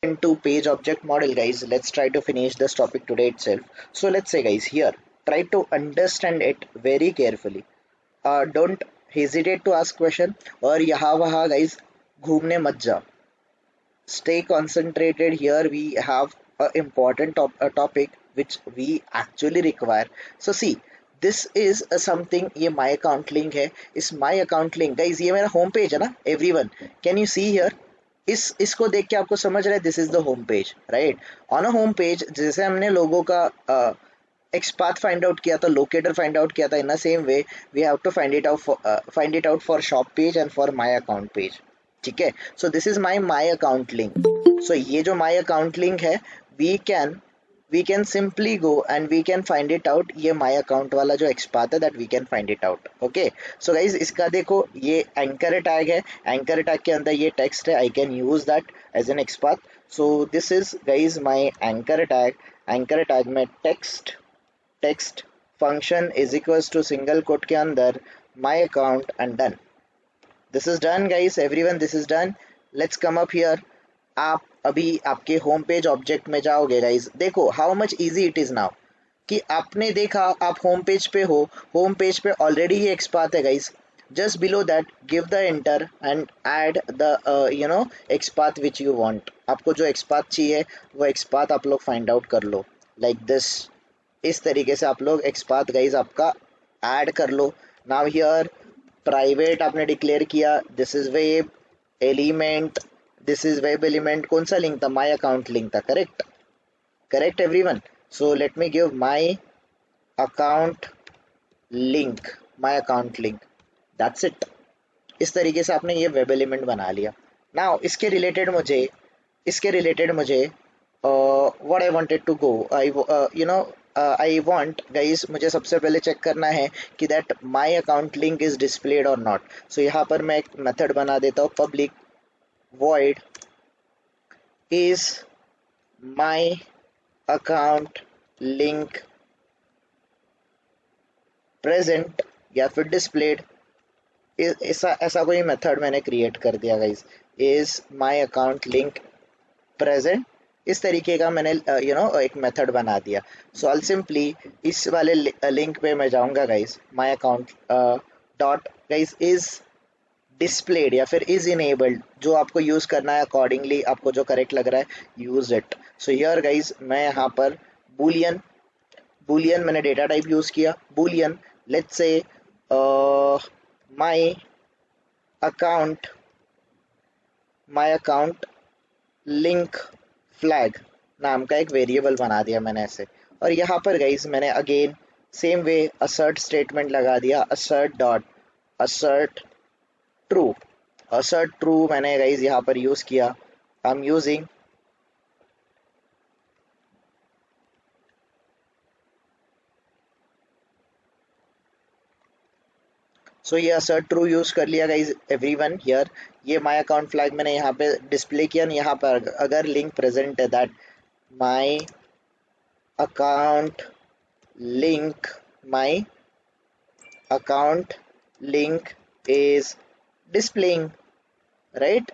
into page object model, guys. Let's try to finish this topic today itself. So let's say, guys, here try to understand it very carefully. Don't hesitate to ask question और यहाँ वहाँ guys घूमने मत जाओ. Stay concentrated. Here we have a important a topic which we actually require. So see, this is a something. ये my account link है. इस my account link guys ये मेरा home page है ना. Everyone, can you see here? इसको देख के आपको समझ रहा है this is the home page, right. On a home page जैसे हमने लोगों का एक्सपाथ फाइंड आउट किया था, लोकेटर फाइंड आउट किया था, in the same way we have to find it out for shop page and for my account page. ठीक है. So this is my account link. So ये जो my account link है we can simply go and we can find it out. ये my account वाला जो XPath है that we can find it out. Okay. So guys इसका देखो ये anchor tag है. Anchor tag के अंदर ये text है. I can use that as an XPath. So this is guys my anchor tag. Anchor tag में text function is equals to single quote के अंदर my account and done. This is done guys. Everyone, this is done. Let's come up here. आप अभी आपके home page object में जाओगे guys. देखो how much easy it is now कि आपने देखा आप होम पेज पे हो. होम पेज पे ऑलरेडी ये एक्सपाथ है guys. Just below that give the enter and add the XPath which you want. आपको जो एक्सपाथ चाहिए वो एक्सपाथ आप लोग फाइंड आउट कर लो लाइक दिस. इस तरीके से आप लोग एक्सपाथ गाइज आपका ऐड कर लो. नाउ हियर प्राइवेट आपने डिक्लेयर किया. This is web element. This is web element. कौन सा लिंक था? माई अकाउंट लिंक था. Correct everyone. So let me give my account link. That's it. इस तरीके से आपने ये वेब एलिमेंट बना लिया. नाउ इसके रिलेटेड मुझे what I wanted to go. I want guys मुझे सबसे पहले चेक करना है कि that my account link is displayed और नॉट. सो यहाँ पर मैं एक मेथड बना देता हूँ. Public void is my account link present या फिर displayed. ऐसा कोई मेथड मैंने क्रिएट कर दिया guys. is my account link present. इस तरीके का मैंने एक मेथड बना दिया. सो आई सिंपली इस वाले लिंक पे मैं जाऊंगा guys. My account dot guys is displayed या फिर इज इनेबल्ड. जो आपको यूज करना है अकॉर्डिंगली आपको जो करेक्ट लग रहा है use it. So here guys मैं यहाँ पर बूलियन मैंने डेटा टाइप यूज किया. Boolean let's say my account link flag नाम का एक वेरिएबल बना दिया मैंने ऐसे. और यहाँ पर गाइज मैंने again same way assert statement लगा दिया. assert true मैंने गाइज यहाँ पर यूज किया. आई एम यूजिंग सो ये assert true यूज कर लिया गाइज. एवरीवन हियर ये माय अकाउंट फ्लैग मैंने यहाँ पे डिस्प्ले किया. यहाँ पर अगर लिंक प्रेजेंट है that my account link is displaying, right.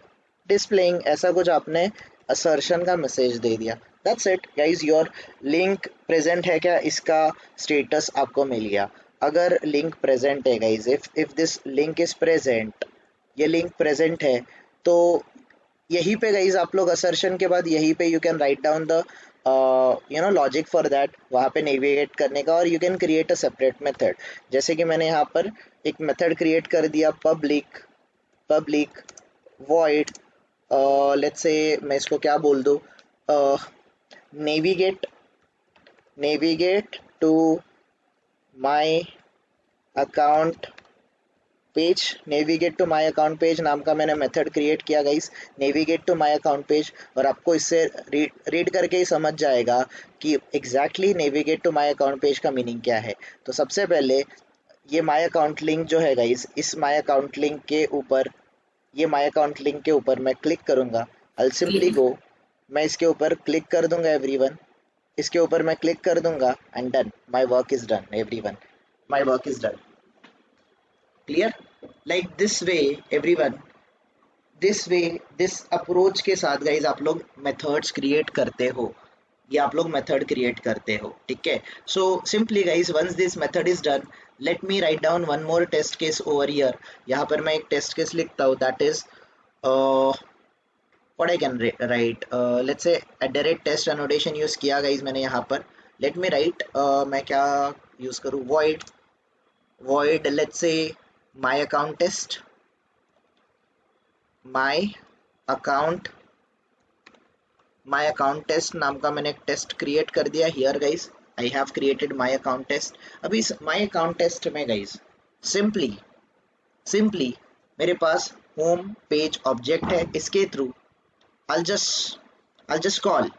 Displaying ऐसा कुछ आपने असर्शन का मैसेज दे दिया. That's it guys. Your link present है क्या इसका स्टेटस आपको मिल गया. अगर लिंक प्रेजेंट है guys, if this link is present, ये लिंक प्रेजेंट है तो यहीं पे गाइज आप लोग असर्शन के बाद यहीं पे you can write down the logic for that. वहाँ पे नेविगेट करने का. और you can create a separate method. जैसे कि मैंने यहाँ पर एक मेथड क्रिएट कर दिया. पब्लिक void लेट्स से मैं इसको क्या बोल दूँ, navigate to my account page नाम का मैंने मेथड क्रिएट किया guys. Navigate to my account page. और आपको इससे रीड करके ही समझ जाएगा कि exactly navigate to my account page का मीनिंग क्या है. तो सबसे पहले ये माय अकाउंट लिंक जो है guys, is my account link के ऊपर मैं क्लिक करूंगा. I simply go. मैं इसके ऊपर क्लिक कर दूंगा एवरीवन. इसके ऊपर मैं क्लिक कर दूंगा and done. My work is done everyone. My work is done. Clear? Like this way everyone, this way, this approach के साथ गाइज आप लोग मेथड्स क्रिएट करते हो, या आप लोग मेथड क्रिएट करते हो, ठीक है। So simply guys once this method is done, let me write down one more test case over here. यहाँ पर मैं एक टेस्ट केस लिखता हूँ, that is what I can write, let's say @test annotation use किया guys मैंने यहाँ पर। लेट मी राइट, मैं क्या यूज करूँ, void let's say my account test, my account my account test नाम का मैंने एक टेस्ट क्रिएट कर दिया। Here guys I have created my account test। अभी इस my account test में गाइस सिंपली सिंपली मेरे पास होम पेज ऑब्जेक्ट है, इसके थ्रू I'll just कॉल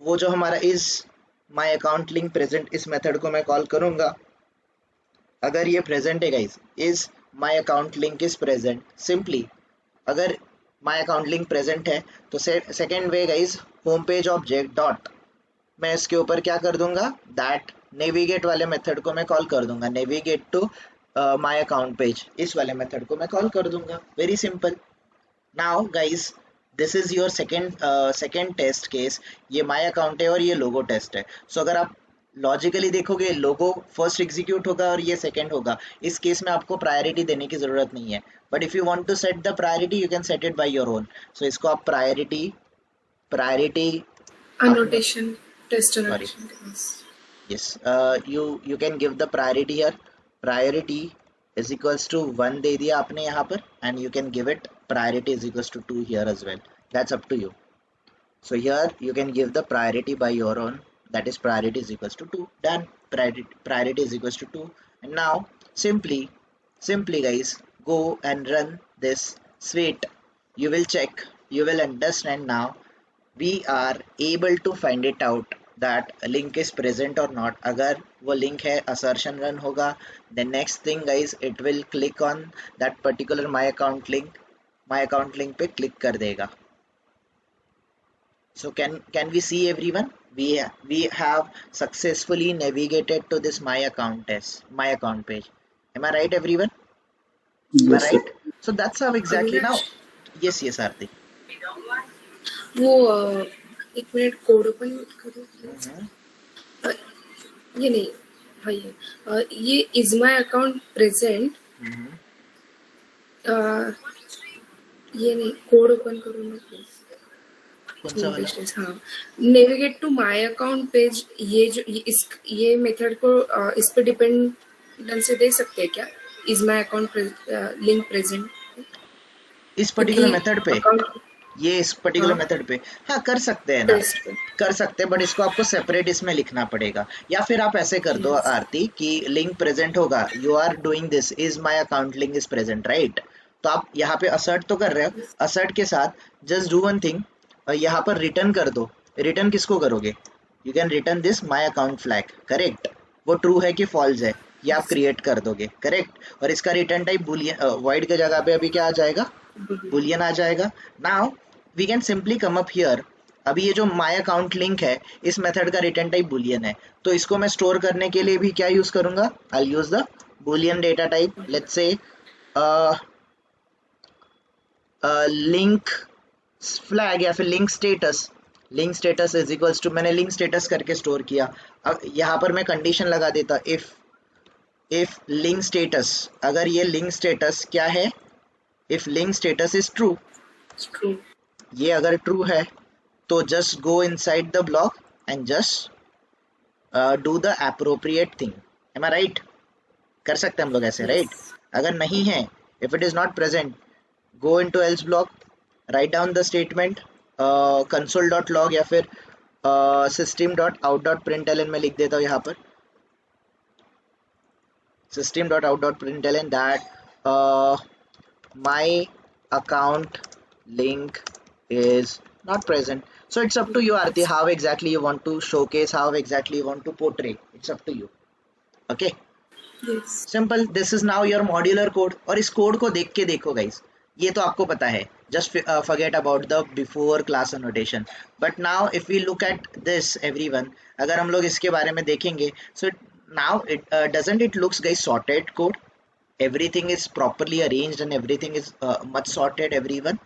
वो जो हमारा is my account link present, इस मेथड को मैं कॉल करूंगा। अगर ये प्रेजेंट है guys, is my account link is present, simply अगर माई अकाउंट लिंक प्रेजेंट है तो second way guys home page object dot, मैं इसके ऊपर क्या कर दूंगा, दैट नेविगेट वाले मेथड को मैं कॉल कर दूंगा, navigate to my account page, इस वाले मेथड को मैं कॉल कर दूंगा। Very simple. Now guys this is your second test case. ये माई अकाउंट है और ये लोगो टेस्ट है। सो अगर आप लॉजिकली देखोगे, लोगो फर्स्ट एग्जीक्यूट होगा और ये सेकेंड होगा। इस केस में आपको प्रायोरिटी देने की जरूरत नहीं है, but if you want to set the priority you can set it by your own. So इसको आप priority priority annotation, test sorry, annotation. yes, you can give the priority here, priority is equals to 1 दे दिया आपने यहाँ पर, and you can give it priority is equals to 2 here as well, that's up to you. So here you can give the priority by your own, that is priority is equals to 2, done, priority is equals to 2. And now simply guys go and run this suite, you will check, you will understand now we are able to find it out that link is present or not। अगर वो link है assertion run होगा, then next thing guys it will click on that particular my account link पे click कर देगा। So can we see everyone, we have successfully navigated to this my account page, am I right everyone? Am I Yes, sir. right? So that's how exactly now, Avinash, yes Aarti। वो एक minute code open करो please. ये नहीं, हाँ ये is my account present, ये नहीं, code open करो ना प्लीज। कौन सा वाला? हाँ, navigate to my account page, ये जो ये मेथड को इस पे डिपेंडेंसी दे सकते हैं क्या? Is my account link present इस पर्टिकुलर क्योंकि मेथड पे, अकाउंट, ये इस पर्टिकुलर हाँ मेथड पे हाँ कर सकते हैं ना, टेस्ट पे, कर सकते हैं, बट इसको आपको सेपरेट इसमें लिखना पड़ेगा। या फिर आप ऐसे कर दो यस आरती कि लिंक प्रेजेंट होगा, you are doing this, is my account link is present, right? तो आप यहाँ पे असर्ट तो कर रहे हो, असर्ट के साथ जस्ट डू वन थिंग, यहाँ पर रिटर्न कर दो। रिटर्न किसको करोगे? You can return this my account flag, correct? वो ट्रू है कि फॉल्स है ये आप क्रिएट कर दोगे, करेक्ट? और इसका रिटर्न टाइप बुलियन, वॉइड के जगह पे अभी क्या आ जाएगा, बुलियन आ जाएगा। Now we can simply come up here, अभी ये जो माय अकाउंट लिंक है इस मेथड का रिटर्न टाइप बुलियन है, तो इसको मैं स्टोर करने के लिए भी क्या यूज करूंगा, I use the boolean data type, let's say link flag या फिर link status is equals to, मैंने लिंक स्टेटस करके स्टोर किया। अब यहाँ पर मैं कंडीशन लगा देता, इफ लिंक स्टेटस, अगर ये लिंक स्टेटस क्या है, if link status is true, true, ये अगर ट्रू है तो just go inside the block and just do the appropriate thing, am I right? कर सकते हैं हम लोग ऐसे, राइट? अगर नहीं है, if it is not present, go into else block, right down the statement console.log या फिर system.out.println में लिख देता हूँ यहाँ पर, system.out.println that my account link is not present. So it's up to you Aarti, how exactly you want to showcase, how exactly you want to portray, it's up to you, okay? Yes simple, this is now your modular code. और इस code को देख के देखो guys, ये तो आपको पता है, just forget about the before class annotation, but now if we look at this everyone, अगर हम लोग इसके बारे में देखेंगे, so now it doesn't it looks guys sorted code, everything is properly arranged and everything is much sorted, everyone,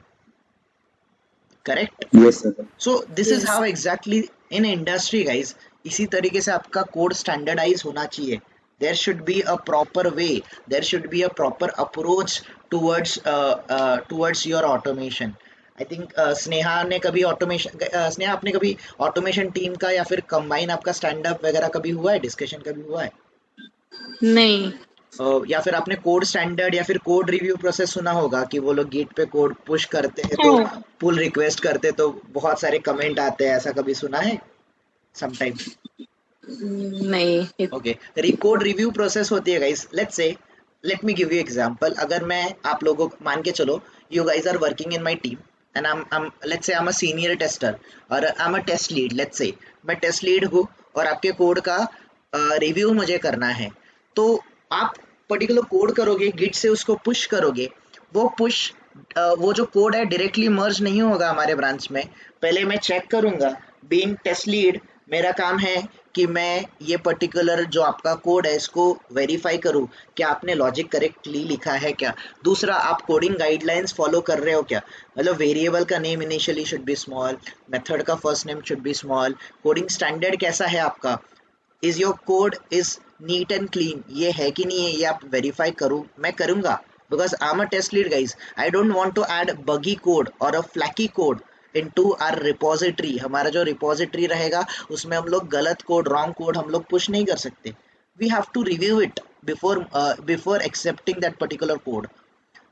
correct? Yes, sir. So this is how Yes. exactly in industry guys, इसी तरीके से आपका code standardise होना चाहिए. There should be a proper way, there should be a proper approach towards your automation. I think Sneha ने कभी automation, Sneha आपने कभी ऑटोमेशन टीम का या फिर कंबाइन आपका स्टैंड अप वगैरह कभी हुआ है, डिस्कशन कभी हुआ है? नहीं। या फिर आपने कोड स्टैंडर्ड या फिर कोड रिव्यू प्रोसेस सुना होगा कि वो लोग गिट पे कोड पुश करते हैं तो हाँ। पुल रिक्वेस्ट करते तो बहुत सारे कमेंट आते हैं, ऐसा कभी सुना है समटाइम? नहीं। ओके, कोड रिव्यू प्रोसेस होती है guys. Let me give you example. अगर मैं आप लोगों को मान के चलो, you guys are working in my team and let's say I am a senior tester और I am a test lead. Let's say मैं टेस्ट लीड हूँ और आपके कोड का रिव्यू मुझे करना है. तो आप पर्टिकुलर कोड करोगे, गिट से उसको पुश करोगे. वो जो कोड है डायरेक्टली मर्ज नहीं होगा हमारे ब्रांच में. पहले मैं चेक करूंगा, बीइंग टेस्ट लीड मेरा काम है कि मैं ये पर्टिकुलर जो आपका कोड है इसको वेरीफाई करूं कि आपने लॉजिक करेक्टली लिखा है क्या. दूसरा, आप कोडिंग गाइडलाइंस फॉलो कर रहे हो क्या, मतलब वेरिएबल का name initially should be small, method का first name should be small, coding standard कैसा है आपका, is your code is neat and clean, ये है कि नहीं है, ये आप वेरीफाई करूँ, मैं करूँगा because I am a test lead guys. I don't want to add buggy code or a flaky code into our repository. हमारा जो रिपोजिटरी रहेगा उसमें हम लोग गलत कोड, रॉन्ग कोड हम लोग पुश नहीं कर सकते. We have to review it before accepting that particular code.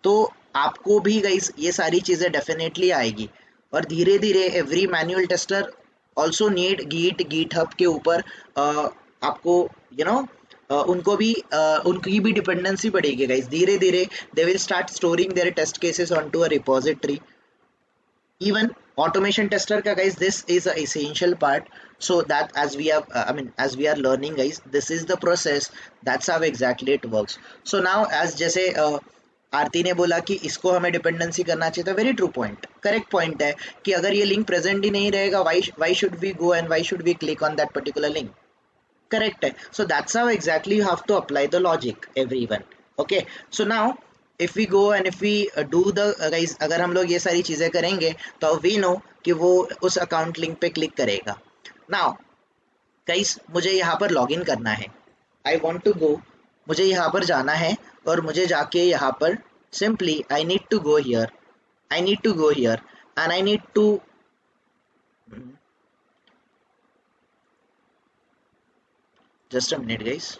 तो आपको भी गाइस ये सारी चीज़ें डेफिनेटली आएगी. और धीरे धीरे every manual tester also need git hub के ऊपर आपको उनको भी उनकी भी डिपेंडेंसी बढ़ेगी गाइस. धीरे धीरे they will start storing their test cases onto a repository. Even automation tester ka guys, this is a essential part, so that as we have as we are learning guys, this is the process, that's how exactly it works. So now as जैसे आरती ने बोला कि इसको हमें dependency करना चाहिए था, very true point, correct point है कि अगर ये लिंक प्रेजेंट ही नहीं रहेगा, why should we go and why should we click on that particular link, correct है. So that's how exactly you have to apply the logic everyone. Okay, so now if we go and if we do the guys, अगर हम लोग ये सारी चीज़ें करेंगे तो we know कि वो उस अकाउंट लिंक पे क्लिक करेगा. नाउ गाइस, मुझे यहाँ पर लॉगिन करना है, आई वांट टू गो, मुझे यहाँ पर जाना है और मुझे जाके यहाँ पर simply I need to go here and I need to just a minute guys.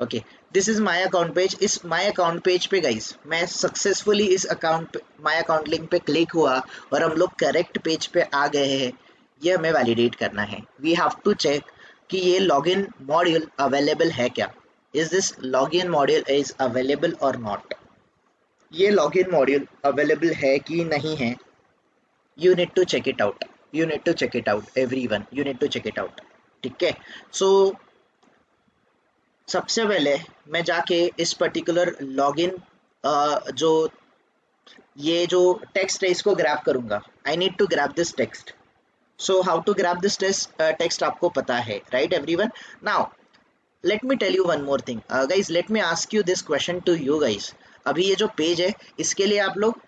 Okay, this is my account page. इस माई अकाउंट पेज पे गाइस मैं सक्सेसफुली इस अकाउंट माई अकाउंट लिंक पे क्लिक हुआ और हम लोग करेक्ट पेज पे आ गए हैं. ये हमें वैलिडेट करना है. वी हैव टू चेक कि ये लॉगिन मॉड्यूल अवेलेबल है क्या. Is this login module is available और नॉट. ये लॉगिन मॉड्यूल अवेलेबल है कि नहीं है, you need to check it out, everyone, you need to check it out. ठीक है. सो सबसे पहले मैं जाके इस पर्टिकुलर लॉगिन जो ये जो टेक्स्ट है इसको ग्रैब करूंगा. I need to grab this text. So how to grab this text आपको पता है, right everyone. Now let me tell you one more thing guys, let me ask you this question to you guys. अभी ये जो page है इसके लिए आप लोग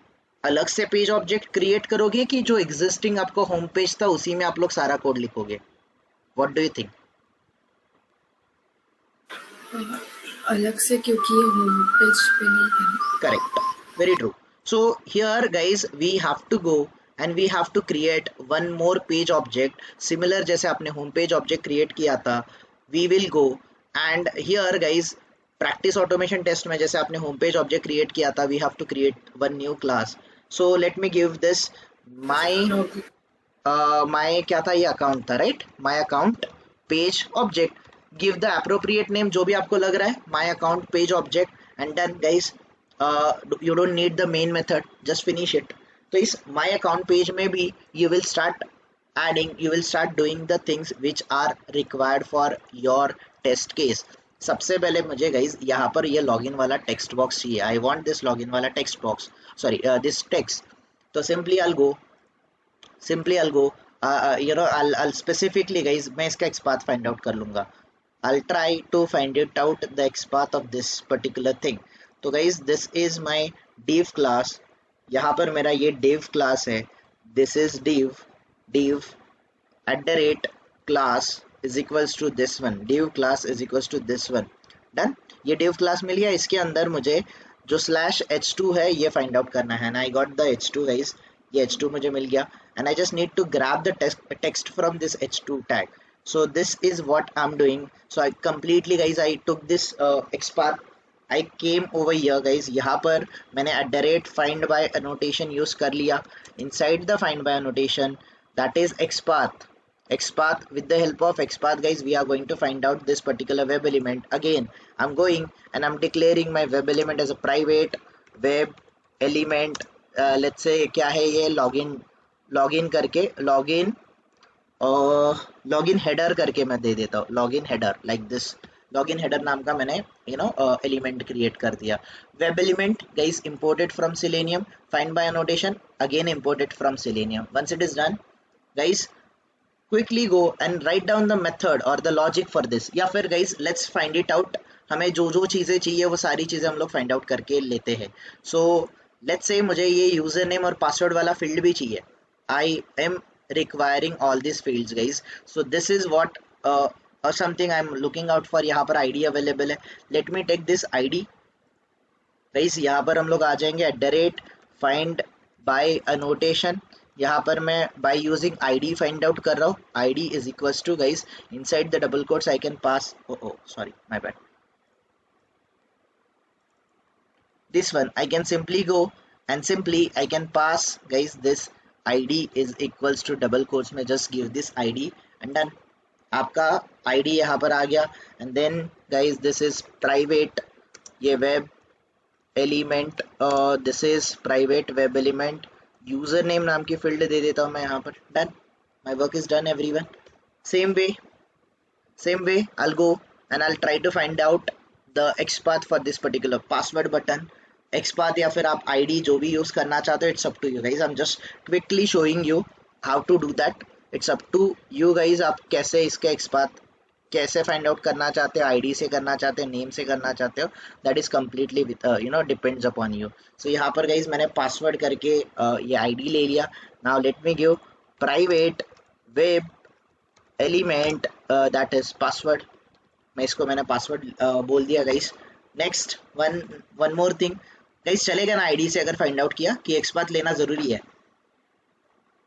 अलग से पेज ऑब्जेक्ट क्रिएट करोगे कि जो एग्जिस्टिंग आपको होम पेज था उसी में आप लोग सारा कोड लिखोगे? What do you think? अलग से, क्योंकि ये होम पेज पे नहीं है. Correct, very true. So here guys we have to go and we have to create one more page object similar जैसे आपने होम पेज ऑब्जेक्ट क्रिएट किया था. We will go and here guys practice automation test में जैसे आपने home page object create किया था, we have to create one new class. So let me give this my क्या था, ये अकाउंट था, right? my account page object. give the appropriate name जो भी आपको लग रहा है, my account page object, and then guys you don't need the main method, just finish it. तो इस my account page में भी you will start doing the things which are required for your test case. सबसे पहले मुझे guys यहाँ पर ये लॉगिन वाला टेक्स्ट बॉक्स चाहिए. आई वांट दिस लॉगिन वाला text box, sorry this text. तो simply I'll go I'll specifically guys मैं इसका XPath find out कर लूँगा. I'll try to find it out the XPath of this particular thing. तो guys this is my div class. यहाँ पर मेरा ये div class है. This is div @class is equals to this one. Div class is equals to this one. Done. ये div class मिल गया. इसके अंदर मुझे जो /h2 है ये find out करना है. And I got the h2 guys. ये h2 मुझे मिल गया. And I just need to grab the text from this h2 tag. So this is what I'm doing. So I completely guys I took this XPath. I came over here guys. यहाँ पर मैंने @find by annotation use कर लिया. Inside the find by annotation that is XPath. With the help of XPath guys we are going to find out this particular web element. Again I'm going and I'm declaring my web element as a private web element. Let's say क्या है ये login करके login header करके मैं दे देता हूँ. Login header like this. Login header नाम का मैंने element create कर दिया. Web element guys imported from Selenium. Find by annotation again imported from Selenium. Once it is done guys quickly go and write down the method or the logic for this. या फिर guys let's find it out. हमें जो चीज़ें चाहिए वो सारी चीज़ें हम लोग find out करके लेते हैं. So let's say मुझे ये यूज़र नेम और पासवर्ड वाला फील्ड भी चाहिए. I am requiring all these fields guys. So this is what or something I'm looking out for. यहाँ पर ID available है. Let me take this ID guys. यहाँ पर हम लोग आ जाएंगे @find by annotation. यहाँ पर मैं by using ID find out कर रहा हूँ. ID is equals to guys inside the double quotes I can pass. Oh sorry my bad. This one I can simply go and simply I can pass guys this ID is equals to double quotes में just give this ID and done. आपका ID यहाँ पर आ गया. And then guys this is private ये web element. This is private web element. User name नाम की field दे देता हूँ मैं यहाँ पर. Done. My work is done everyone. Same way I'll go and I'll try to find out the XPath for this particular password button. XPath या फिर आप ID जो भी यूज करना चाहते हो, it's up to you guys. I'm just quickly showing you how to do that. It's up to you guys. आप कैसे इसके XPath कैसे फाइंड आउट करना चाहते हो, आईडी से करना चाहते हो, नेम से करना चाहते हो, that is completely depends upon you. So यहाँ पर गाइज मैंने पासवर्ड करके ये आईडी ले लिया. Now let me give private web element that is password. मैं इसको मैंने पासवर्ड बोल दिया guys. Next one more thing guys, चलेगा ना आईडी से अगर फाइंड आउट किया कि XPath लेना जरूरी है?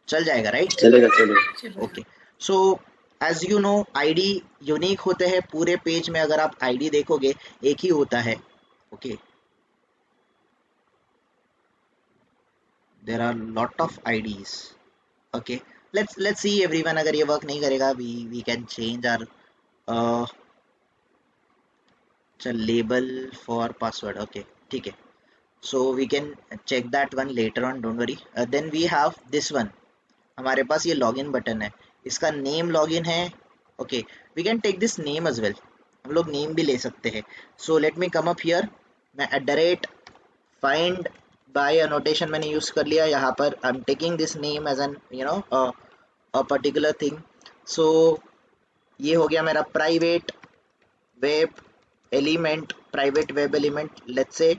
चल जाएगा राइट? चलेगा. Okay. So as you know ID unique होते हैं. पूरे पेज में अगर आप आईडी देखोगे एक ही होता है. Okay, there are lot of IDs. Okay, let's see everyone. अगर ये वर्क नहीं करेगा we can change our label for password. Okay ठीक है. So we can check that one later on, don't worry. Then we have this one. हमारे पास ये login button है, इसका नेम लॉगिन है. Okay, we can take this name as well. हम लोग नेम भी ले सकते हैं. सो let me come up here. मैं @find by annotation मैंने यूज कर लिया. यहाँ पर I am taking this name as an a particular thing. So ये हो गया मेरा private web element. Let's say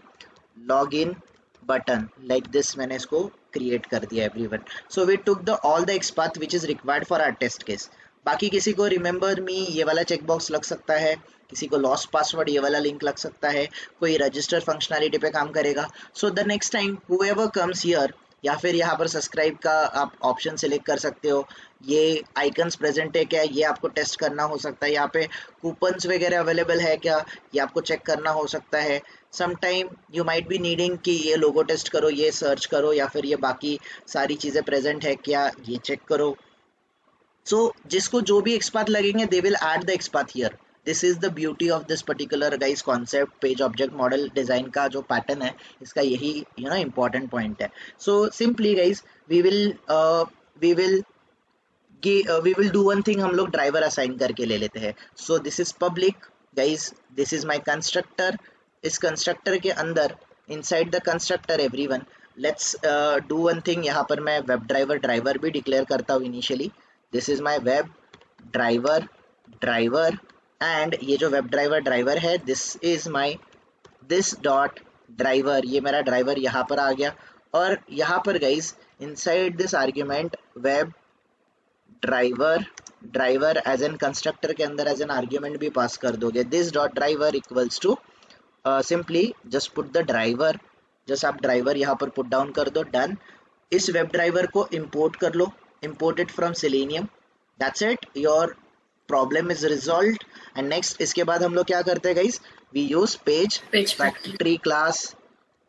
login button like this. मैंने इसको क्रिएट कर दिया everyone. So we took the all the XPath which is required for our test case. बाकी किसी को रिमेंबर मी ये वाला चेकबॉक्स लग सकता है, किसी को लॉस्ट पासवर्ड ये वाला लिंक लग सकता है, कोई रजिस्टर फंक्शनैलिटी पे काम करेगा. So the next time whoever comes here, या फिर यहाँ पर सब्सक्राइब का आप ऑप्शन सेलेक्ट कर सकते हो. ये आइकन्स प्रेजेंट है क्या, ये आपको टेस्ट करना हो सकता है. यहाँ पे कूपन्स वगैरह अवेलेबल है क्या, ये आपको चेक करना हो सकता है. Sometime you might be needing कि ये लोगो टेस्ट करो, ये सर्च करो, या फिर ये बाकी सारी चीज़ें प्रेजेंट है क्या, ये चेक करो. सो जिसको जो भी XPath लगेंगे they will add the XPath here. This is the beauty of this particular guys concept. Page object model design का जो पैटर्न है इसका यही इंपॉर्टेंट पॉइंट है. So simply guys we will do one thing. हम लोग driver assign करके ले लेते हैं. So this is public guys, this is my constructor. इस कंस्ट्रक्टर के अंदर inside the constructor everyone let's do one thing, यहाँ पर मैं वेब ड्राइवर भी डिक्लेयर करता हूँ initially. This is my web driver and ये जो वेब ड्राइवर है this is my this dot driver, ये मेरा ड्राइवर यहाँ पर आ गया। और यहाँ पर guys inside this argument web driver as an constructor के अंदर एज एन आर्ग्यूमेंट भी पास कर दोगे। This dot driver equals to simply just put the driver, just आप ड्राइवर यहाँ पर पुट डाउन कर दो, डन। इस वेब ड्राइवर को इंपोर्ट कर लो, import it from Selenium, that's it, your problem is resolved. And next इसके बाद हम लोग क्या करते हैं guys, we use page factory class,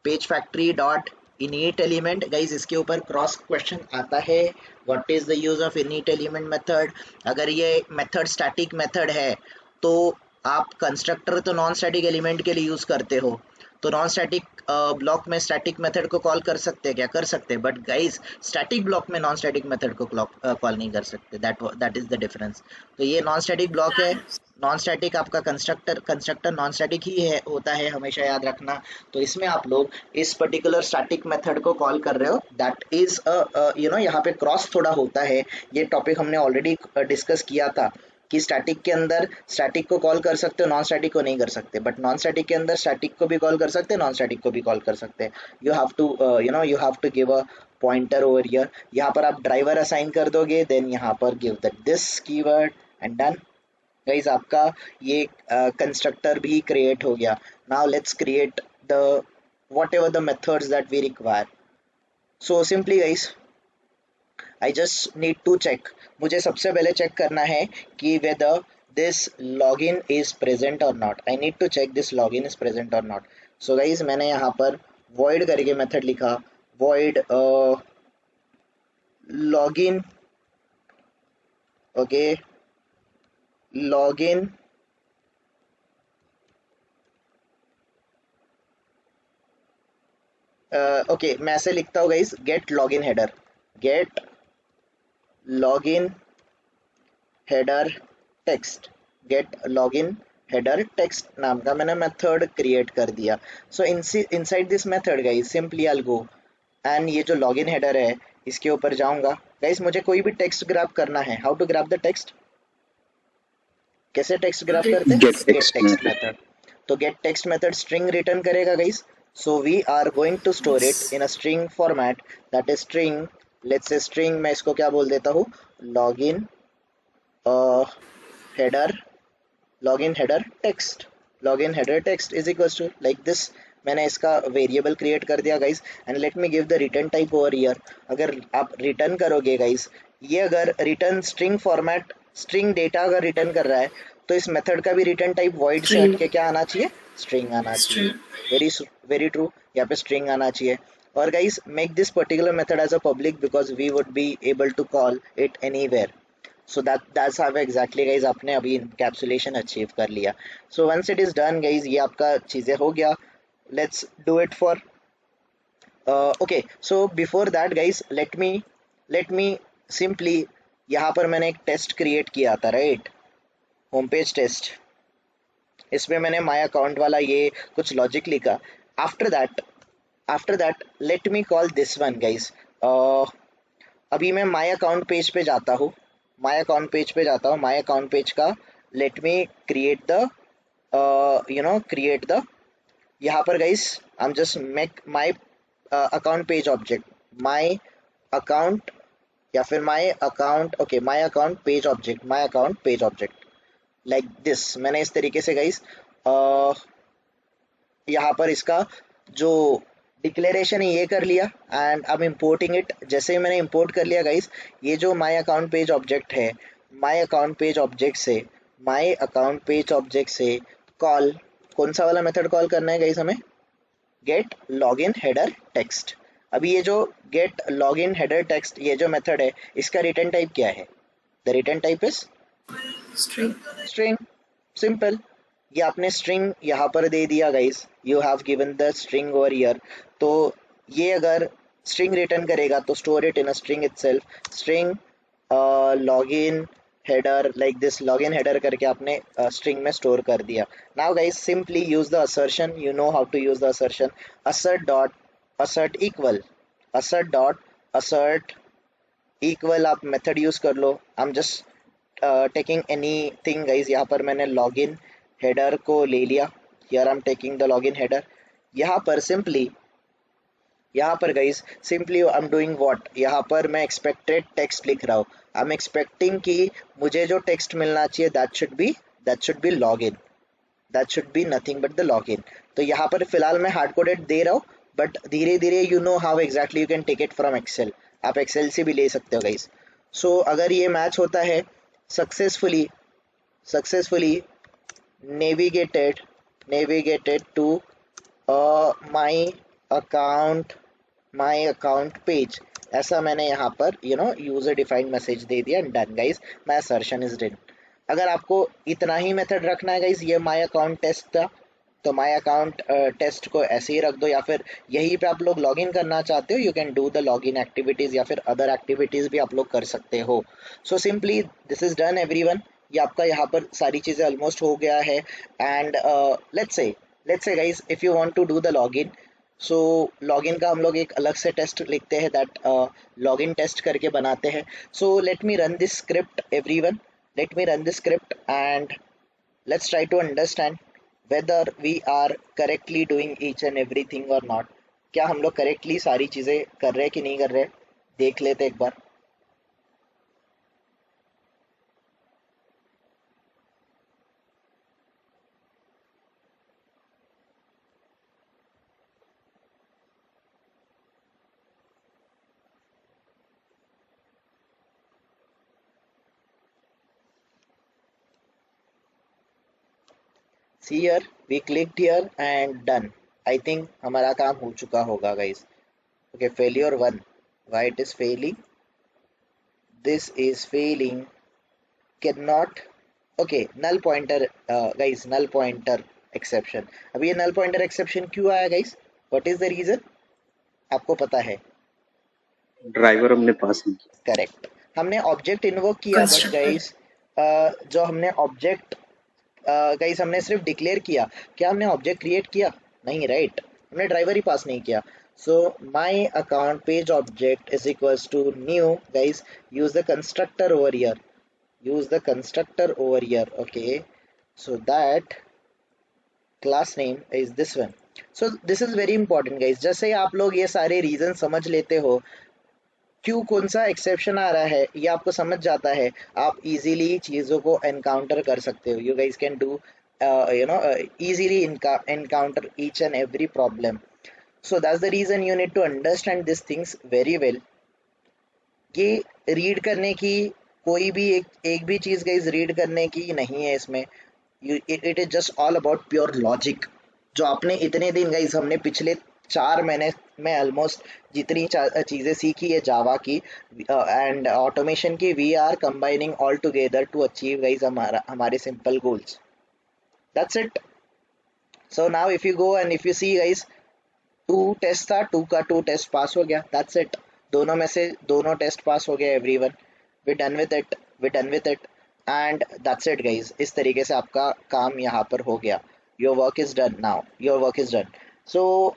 page factory dot init element. Guys इसके ऊपर क्रॉस क्वेश्चन आता है, what is the use of init element method. अगर ये मेथड स्टैटिक मेथड है तो आप कंस्ट्रक्टर तो नॉन स्टैटिक एलिमेंट के लिए यूज करते हो, तो नॉन स्टैटिक ब्लॉक में स्टैटिक मेथड को कॉल कर सकते हैं क्या, कर सकते हैं, बट गाइज स्टैटिक ब्लॉक में नॉन स्टैटिक मेथड को कॉल नहीं कर सकते, दैट इज द डिफरेंस। तो ये नॉन स्टैटिक ब्लॉक है, नॉन स्टैटिक आपका कंस्ट्रक्टर नॉन स्टैटिक ही है, होता है, हमेशा याद रखना। तो इसमें आप लोग इस पर्टिकुलर स्टैटिक मेथड को कॉल कर रहे हो, दैट इज यहाँ पे क्रॉस थोड़ा होता है, ये टॉपिक हमने ऑलरेडी डिस्कस किया था कि स्टैटिक के अंदर स्टैटिक को कॉल कर सकते हो, नॉन स्टैटिक को नहीं कर सकते, बट नॉन स्टैटिक के अंदर स्टैटिक को भी कॉल कर सकते हैं, नॉन स्टैटिक को भी कॉल कर सकते हैं। You have to give a pointer over here, यहाँ पर आप ड्राइवर असाइन कर दोगे, देन यहाँ पर give the this keyword and done. Guys आपका ये कंस्ट्रक्टर भी क्रिएट हो गया। Now let's create the whatever the methods that we require. So simply guys I just need to check, मुझे सबसे पहले चेक करना है कि whether this login is present or not. I need to check this login is present or not. So guys मैंने यहाँ पर void करके मेथड लिखा, void login, okay, login okay मैं ऐसे लिखता हूँ guys, get login header, get login header text, get login header text नाम का मैंने मेथड क्रिएट कर दिया। So inside this method guys simply I will go and ये जो लॉगिन हेडर है इसके ऊपर जाऊंगा। गाइस मुझे कोई भी टेक्स्ट ग्रैब करना है, how to grab the text, कैसे टेक्स्ट ग्रैब करते हैं, गेट टेक्स्ट मेथड। तो get text method string return करेगा guys, so we are going to store it in a string format, that is string, let's say string, मैं इसको क्या बोल देता हूँ, login header text is equals to like this। मैंने इसका variable create कर दिया guys and let me give the return type over here. अगर आप रिटर्न करोगे गाइस, ये अगर return string format string data अगर रिटर्न कर रहा है तो इस मेथड का भी रिटर्न टाइप वॉइड से हट के क्या आना चाहिए, स्ट्रिंग आना चाहिए। वेरी ट्रू, यहाँ पे स्ट्रिंग आना चाहिए। और guys make this particular method as a public because we would be able to call it anywhere. So that's how exactly guys आपने अभी इनकैप्सुलेशन अचीव कर लिया। So once it is done guys, ये आपका चीजें हो गया, let's do it for okay. So before that guys let me simply, यहाँ पर मैंने एक टेस्ट क्रिएट किया था राइट, होम पेज टेस्ट, इसमें मैंने माय अकाउंट वाला ये कुछ लॉजिक लिखा। After that let me call this one guys. अभी मैं माय अकाउंट पेज पे जाता हूँ, माय अकाउंट पेज का लेट मी क्रिएट द यहाँ पर guys I am just make my account page object, my account या फिर my account page object like this. मैंने इस तरीके से गाइस यहाँ पर इसका जो डिक्लेरेशन है ये कर लिया एंड अब इम्पोर्टिंग इट। जैसे ही मैंने इंपोर्ट कर लिया गाइस, ये जो माय अकाउंट पेज ऑब्जेक्ट है, माय अकाउंट पेज ऑब्जेक्ट से कॉल, कौन सा वाला मेथड कॉल करना है गाइस हमें, गेट लॉगिन हेडर टेक्स्ट। अभी ये जो गेट लॉगिन हेडर टेक्स्ट ये जो मेथड है इसका रिटर्न टाइप क्या है, the return type is string, simple. ये आपने स्ट्रिंग यहाँ पर दे दिया guys, you have given the string over here. तो ये अगर स्ट्रिंग रिटर्न करेगा तो store it in a string itself, string login header like this, login header करके आपने स्ट्रिंग में स्टोर कर दिया। Now guys simply use the assertion, you know how to use the assertion, assert equal assert dot assert equal आप method use कर लो. I am just taking anything guys. यहाँ पर मैंने लॉगिन हेडर को ले लिया. Here I am taking the login header. यहाँ पर simply I am doing what. यहाँ पर मैं एक्सपेक्टेड टेक्स्ट लिख रहा हूँ. आई एम एक्सपेक्टिंग कि मुझे जो टेक्स्ट मिलना चाहिए that should be login. That should be nothing but the login. तो यहाँ पर फिलहाल मैं हार्ड कोडेड दे रहा हूँ, बट धीरे धीरे you know how exactly you can take it from Excel. आप एक्सेल से भी ले सकते हो गाइस. सो अगर ये मैच होता है successfully navigated to my account page, ऐसा मैंने यहाँ पर यूजर डिफाइंड मैसेज दे दिया. Done guys, my assertion is done. अगर आपको इतना ही मेथड रखना है गाइस, ये माई अकाउंट टेस्ट था तो माई अकाउंट टेस्ट को ऐसे ही रख दो, या फिर यहीं पे आप लोग लॉगिन करना चाहते हो you can do the login activities, या फिर अदर एक्टिविटीज़ भी आप लोग कर सकते हो. So simply this is done everyone. ये आपका यहाँ पर सारी चीज़ें ऑलमोस्ट हो गया है. And let's say guys if you want to do the login, so login का हम लोग एक अलग से टेस्ट लिखते हैं, दैट लॉगिन टेस्ट करके बनाते हैं. सो let me run this script everyone. Let me run this script and let's try to understand whether we are correctly doing each and everything or not. क्या हम लोग करेक्टली सारी चीज़ें कर रहे हैं कि नहीं कर रहे, देख लेते एक बार. See here, we clicked here and done. I think हमारा काम हो चुका होगा guys. Okay, failure 1. Why it is failing? This is failing. Cannot. Okay, null pointer guys, null pointer exception. अब ये null pointer exception क्यों आया guys? What is the reason? आपको पता है? ड्राइवर हमने पास नहीं किया. करेक्ट, हमने ऑब्जेक्ट इन्वोक किया, बट गाइस जो हमने ऑब्जेक्ट गाइस हमने सिर्फ डिक्लेयर किया. क्या हमने ऑब्जेक्ट क्रिएट किया? नहीं, राइट. हमने ड्राइवर ही पास नहीं किया. So my account page object is equals to new. Guys use the constructor over here. Okay, so that class name is this one. So this is very important guys. जैसे आप लोग ये सारे reason समझ लेते हो क्यों कौन सा एक्सेप्शन आ रहा है, ये आपको समझ जाता है, आप इजीली चीज़ों को एनकाउंटर कर सकते हो. You guys can do easily encounter each and every problem. So that's the reason you need to understand these things very well. ये रीड करने की कोई भी एक भी चीज़ गाइस रीड करने की नहीं है इसमें. It is just all about pure logic. जो आपने इतने दिन गाइस हमने पिछले 4 महीने में ऑलमोस्ट जितनी चीज़ें सीखी है जावा की एंड ऑटोमेशन की, we are combining all together to achieve guys हमारे simple goals. That's it. So now if you go and if you see guys 2 test था, 2 का 2 टेस्ट पास हो गया. That's it. दोनों में से दोनों टेस्ट पास हो गए everyone. We done with it and that's it guys. इस तरीके से आपका काम यहाँ पर हो गया. Your work is done now. So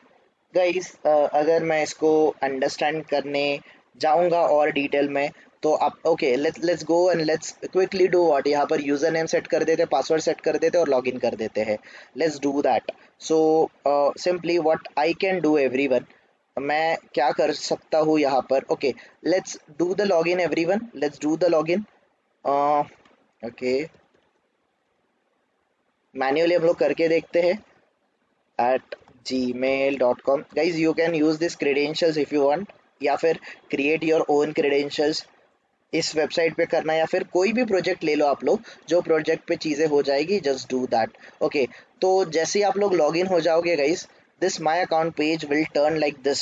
guys अगर मैं इसको अंडरस्टैंड करने जाऊंगा और डिटेल में तो आप okay let's go and let's quickly do what. यहाँ पर यूजर नेम सेट कर देते, पासवर्ड सेट कर देते और लॉगिन कर देते हैं. Let's do that. So simply what I can do everyone, मैं क्या कर सकता हूँ यहाँ पर. Okay, let's do the login everyone. Let's do the login. Okay, manually हम लोग करके देखते हैं. at gmail.com. guys you can use this credentials if you want, या फिर create your own credentials. इस वेबसाइट पे करना या फिर कोई भी प्रोजेक्ट ले लो आप लोग, जो प्रोजेक्ट पे चीज़ें हो जाएगी, जस्ट डू दैट. ओके, तो जैसे ही आप लोग लॉगिन हो जाओगे guys, this my account page will turn like this.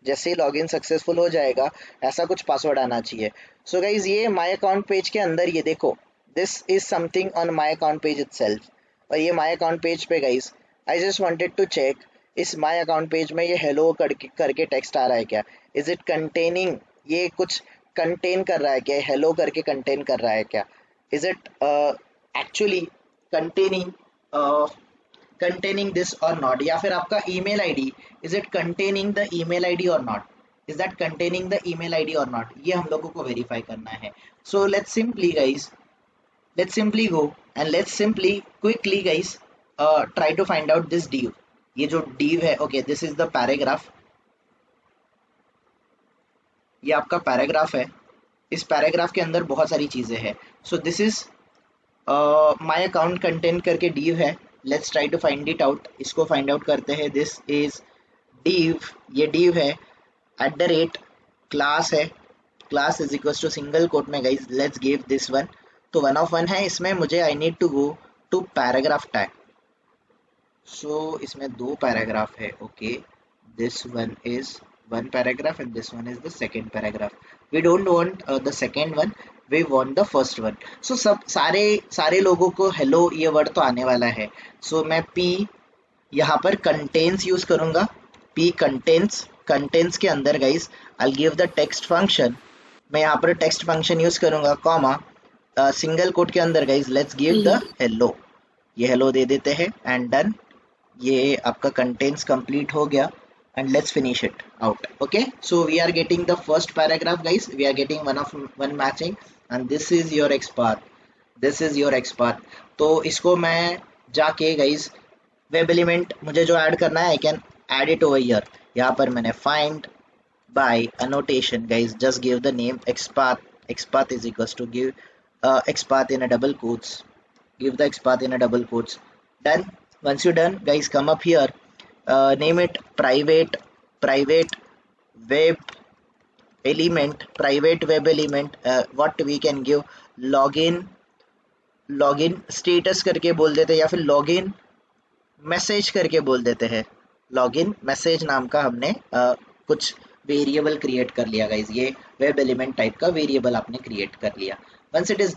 जैसे ही लॉगिन सक्सेसफुल हो जाएगा ऐसा कुछ पासवर्ड आना चाहिए. सो गाइस ये माई अकाउंट पेज के अंदर ये देखो, this is something on my account page itself. और ये माई अकाउंट पेज पे guys I just wanted to check इस माई अकाउंट पेज में ये हेलो करके टेक्स्ट आ रहा है क्या. इज इट कंटेनिंग, ये कुछ कंटेन कर रहा है क्या, हेलो करके कंटेन कर रहा है क्या. Is it actually containing this or not. या फिर आपका email ID, is it containing the email ID or not. Is that containing the email ID or not, ये हम लोगों को वेरीफाई करना है. So let's simply guys, let's simply go and let's simply quickly guys try to find out this div. ये जो div है, okay, this is the paragraph. ये आपका पैराग्राफ है. इस पैराग्राफ के अंदर बहुत सारी चीजें हैं. So this is my account content करके div है. Let's try to find it out. इसको फाइंड आउट करते हैं. दिस इज div, ये div है. @ क्लास है. Class is equal to single quote में guys let's give this one. तो 1 of 1 है. इसमें मुझे I need to go to paragraph tag. So इसमें 2 पैराग्राफ है. Okay, this one is one paragraph and this one is the second paragraph. We don't want the second one, we want the first one. So सब सारे लोगों को hello ये word तो आने वाला है. So मैं p यहाँ पर contains यूज करूँगा. p contains के अंदर guys I'll give the text function. मैं यहाँ पर text function यूज करूँगा, कॉमा सिंगल कोट के अंदर guys let's give the hello. ये hello दे देते हैं and done. ये आपका contains complete हो गया. And let's finish it out. Okay, so we are getting the first paragraph guys, we are getting 1 of 1 matching and this is your XPath. This is your XPath. तो इसको मैं जाके guys web element मुझे जो add करना है I can add it over here. यहाँ पर मैंने find by annotation guys, just give the name XPath. XPath is equals to give XPath in a double quotes. Give the XPath in a double quotes. Done. Once you're done guys, come up here. Name it private web element. What we can give login status करके बोल देते हैं या फिर login message करके बोल देते हैं. login message नाम का हमने कुछ वेरिएबल क्रिएट कर लिया गाइज. ये वेब एलिमेंट टाइप का वेरिएबल आपने क्रिएट कर लिया. once it is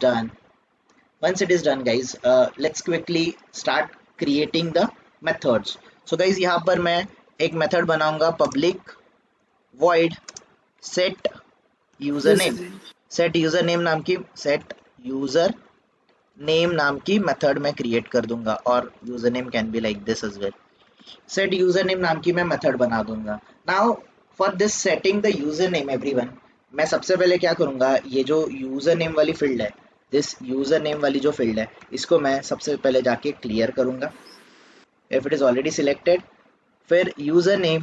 done guys, let's quickly start creating the methods. So guys यहाँ पर मैं एक मेथड बनाऊंगा, public void set username. set username नाम की मेथड मैं क्रिएट कर दूंगा. और username can be like this as well. set username नाम की मैं मेथड बना दूंगा. Now for this setting the username everyone, मैं सबसे पहले क्या करूंगा, ये जो username वाली फील्ड है, this username वाली जो फील्ड है, इसको मैं सबसे पहले जाके क्लियर करूंगा if it is already selected. फिर username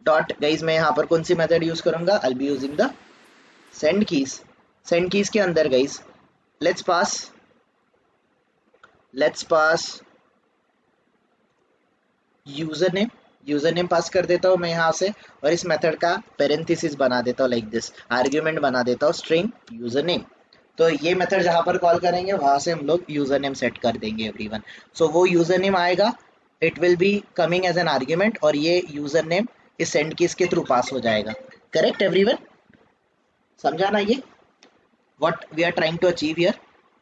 डॉट गाइज मैं यहाँ पर कौन सी मेथड यूज करूंगा, I'll be using the send keys के अंदर गाइज let's pass username पास कर देता हूँ मैं यहाँ से. और इस मेथड का पेरेंथेसिस बना देता हूँ लाइक दिस, आर्ग्यूमेंट बना देता हूँ string username. तो ये मेथड जहाँ पर कॉल करेंगे वहां से हम लोग username सेट कर देंगे एवरीवन. सो वो username आएगा, it will be coming as an argument और ये यूजरनेम इस सेंड कीज के थ्रू पास हो जाएगा. करेक्ट एवरीवन, समझा ना ये what we are trying to achieve here.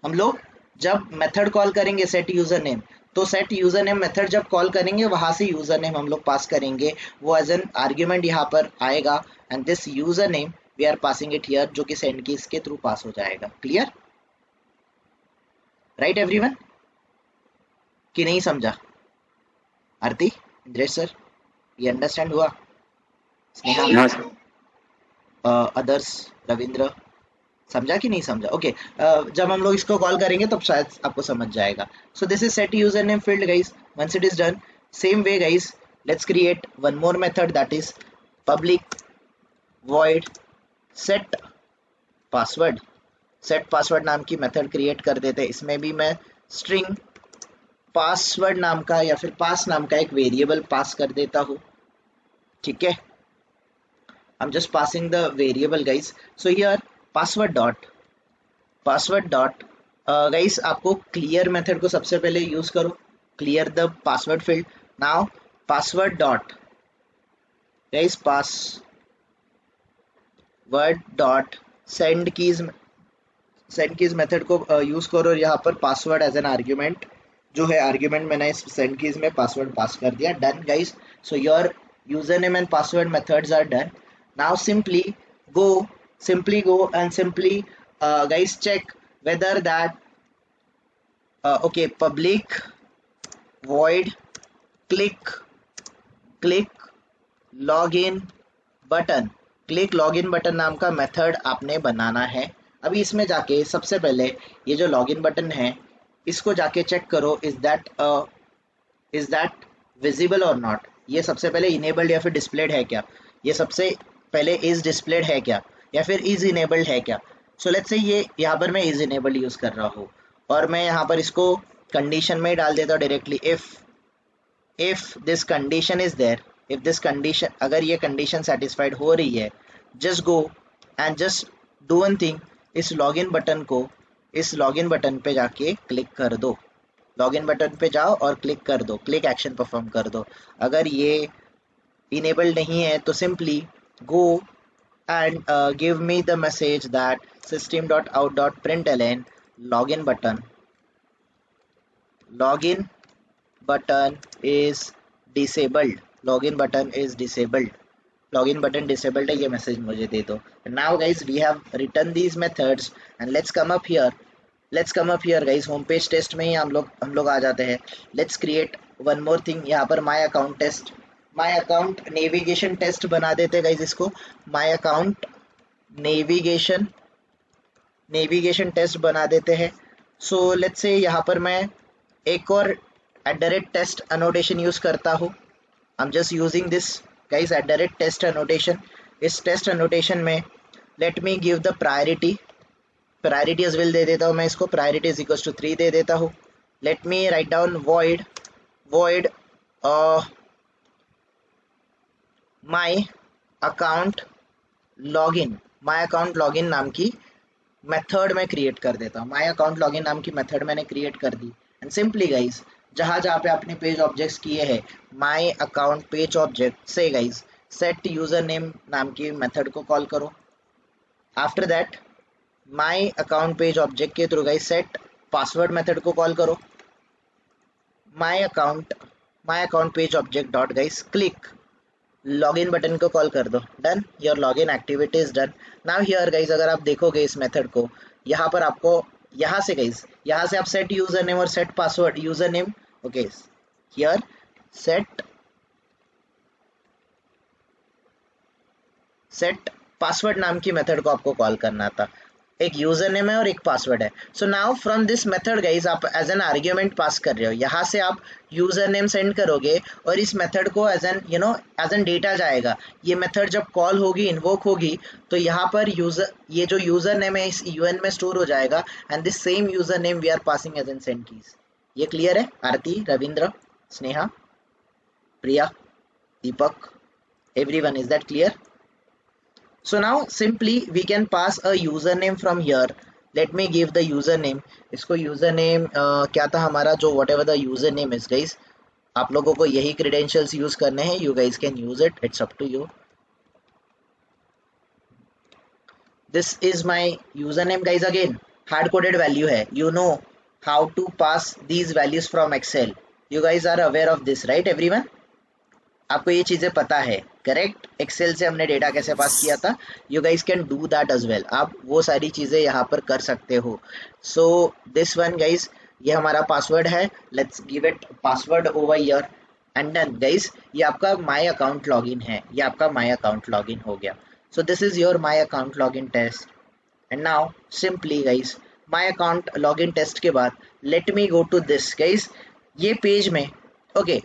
हम लोग जब मेथड कॉल करेंगे सेट यूजरनेम, तो सेट यूजरनेम मेथड जब कॉल करेंगे वहां से यूजरनेम हम लोग पास करेंगे, वो एज एन आर्ग्यूमेंट यहाँ पर आएगा and this username we are passing it here जो कि सेंड कीज के थ्रू पास हो जाएगा. क्लियर, राइट एवरीवन, कि नहीं समझा? आरती, इंद्रेश सर, ये अंडरस्टैंड हुआ? स्नेहा, अदर्स, रविंद्र, समझा कि नहीं समझा? ओके, जब हम लोग इसको कॉल करेंगे तब शायद आपको समझ जाएगा. So this is set user name field guys. Once it is done, same way guys let's create one more method that is public void set password नाम की मेथड क्रिएट कर देते हैं. इसमें भी मैं स्ट्रिंग पासवर्ड नाम का या फिर पास नाम का एक वेरिएबल पास कर देता हूँ. ठीक है, I am just passing the variable guys. So here password dot guys आपको क्लियर मेथड को सबसे पहले यूज करो, clear the password field. Now password dot guys password dot send keys method को यूज करो और यहाँ पर पासवर्ड एज एन आर्ग्यूमेंट जो है, आर्ग्यूमेंट मैंने इस सेंड कीज में पासवर्ड पास कर दिया. Done guys. So your username and password methods are done. Now simply go and simply guys check whether that okay, public void click login button click login button नाम का method आपने बनाना है। अभी इसमें जाके सबसे पहले ये जो लॉगिन बटन है इसको जाके चेक करो, इज दैट विजिबल और नॉट। ये सबसे पहले इनेबल्ड या फिर डिस्प्लेड है क्या, ये सबसे पहले इज डिस्प्लेड है क्या या फिर इज इनेबल्ड है क्या। सो लेट्स से ये यहाँ पर मैं इज इनेबल्ड यूज कर रहा हूँ और मैं यहाँ पर इसको कंडीशन में डाल देता हूँ directly, if this condition is there, if this condition, अगर ये कंडीशन सेटिस्फाइड हो रही है, just go and just do one thing, इस लॉगिन बटन पे जाके क्लिक कर दो। लॉगिन बटन पे जाओ और क्लिक कर दो, क्लिक एक्शन परफॉर्म कर दो। अगर ये इनेबल नहीं है तो simply go and give me the message that system.out.println login button is disabled, login button disabled है, ये मैसेज मुझे दे दो। Now guys we have written these methods and let's come up here guys, home page test में ही हम लोग आ जाते हैं। Let's create one more thing, यहाँ पर माई अकाउंट नेविगेशन टेस्ट बना देते गाइज इसको, माई अकाउंट नेविगेशन टेस्ट बना देते हैं। सो लेट्स से यहाँ पर मैं एक और @test annotation यूज करता हूँ। I am just using this guys @test annotation। इस टेस्ट annotation में let me give the priority as well दे देता हूँ मैं इसको, प्रायोरिटी इज इक्वल टू 3 दे देता हूँ। Let me write down void my account login नाम की मेथड में क्रिएट कर देता हूँ। माई अकाउंट लॉगिन नाम की मेथड मैंने क्रिएट कर दी एंड सिंपली गाइज जहाँ पे आपने पेज ऑब्जेक्ट्स किए हैं, माई अकाउंट पेज ऑब्जेक्ट से गाइज सेट यूजर नेम नाम की मेथड को कॉल करो। After that my account page object के through guys set password method को कॉल करो। My account page object dot guys click login button को call कर दो। Done, your login activity is done. Now here guys अगर आप देखोगे इस मेथड को, यहाँ पर आपको यहाँ से आप सेट यूजर नेम और set password, user name okay, here set password नाम की मेथड को आपको कॉल करना था। एक यूजर नेम है और एक पासवर्ड है। So now from this method guys आप एज एन आर्ग्यूमेंट पास कर रहे हो, यहाँ से आप यूजर नेम सेंड करोगे और इस मेथड को एज एन डेटा जाएगा। ये मेथड जब कॉल होगी, इन्वोक होगी, तो यहाँ पर ये जो यूजर नेम है इस यूएन में स्टोर हो जाएगा and this same user name we are passing as an send keys. ये क्लियर है आरती, रविंद्र, स्नेहा, प्रिया, दीपक, everyone, is that clear? So now simply we can pass a username from here. Let me give the username. इसको username क्या था हमारा, जो whatever the username is guys, आप लोगों को यही credentials use करने हैं। You guys can use it, it's up to you. This is my username guys, again hard coded value है। You know how to pass these values from Excel. You guys are aware of this, right everyone? आपको ये चीज़ें पता है, correct? Excel से हमने data कैसे pass किया था। You guys can do that as well, आप वो सारी चीज़ें यहाँ पर कर सकते हो। सो दिस वन गाइज, ये हमारा पासवर्ड है, let's give it password over here and done guys. ये आपका माई अकाउंट लॉगिन है, ये आपका माई अकाउंट लॉगिन हो गया। So this is your my account login test and now simply guys my account login test के बाद let me go to this guys, ये पेज में ओके।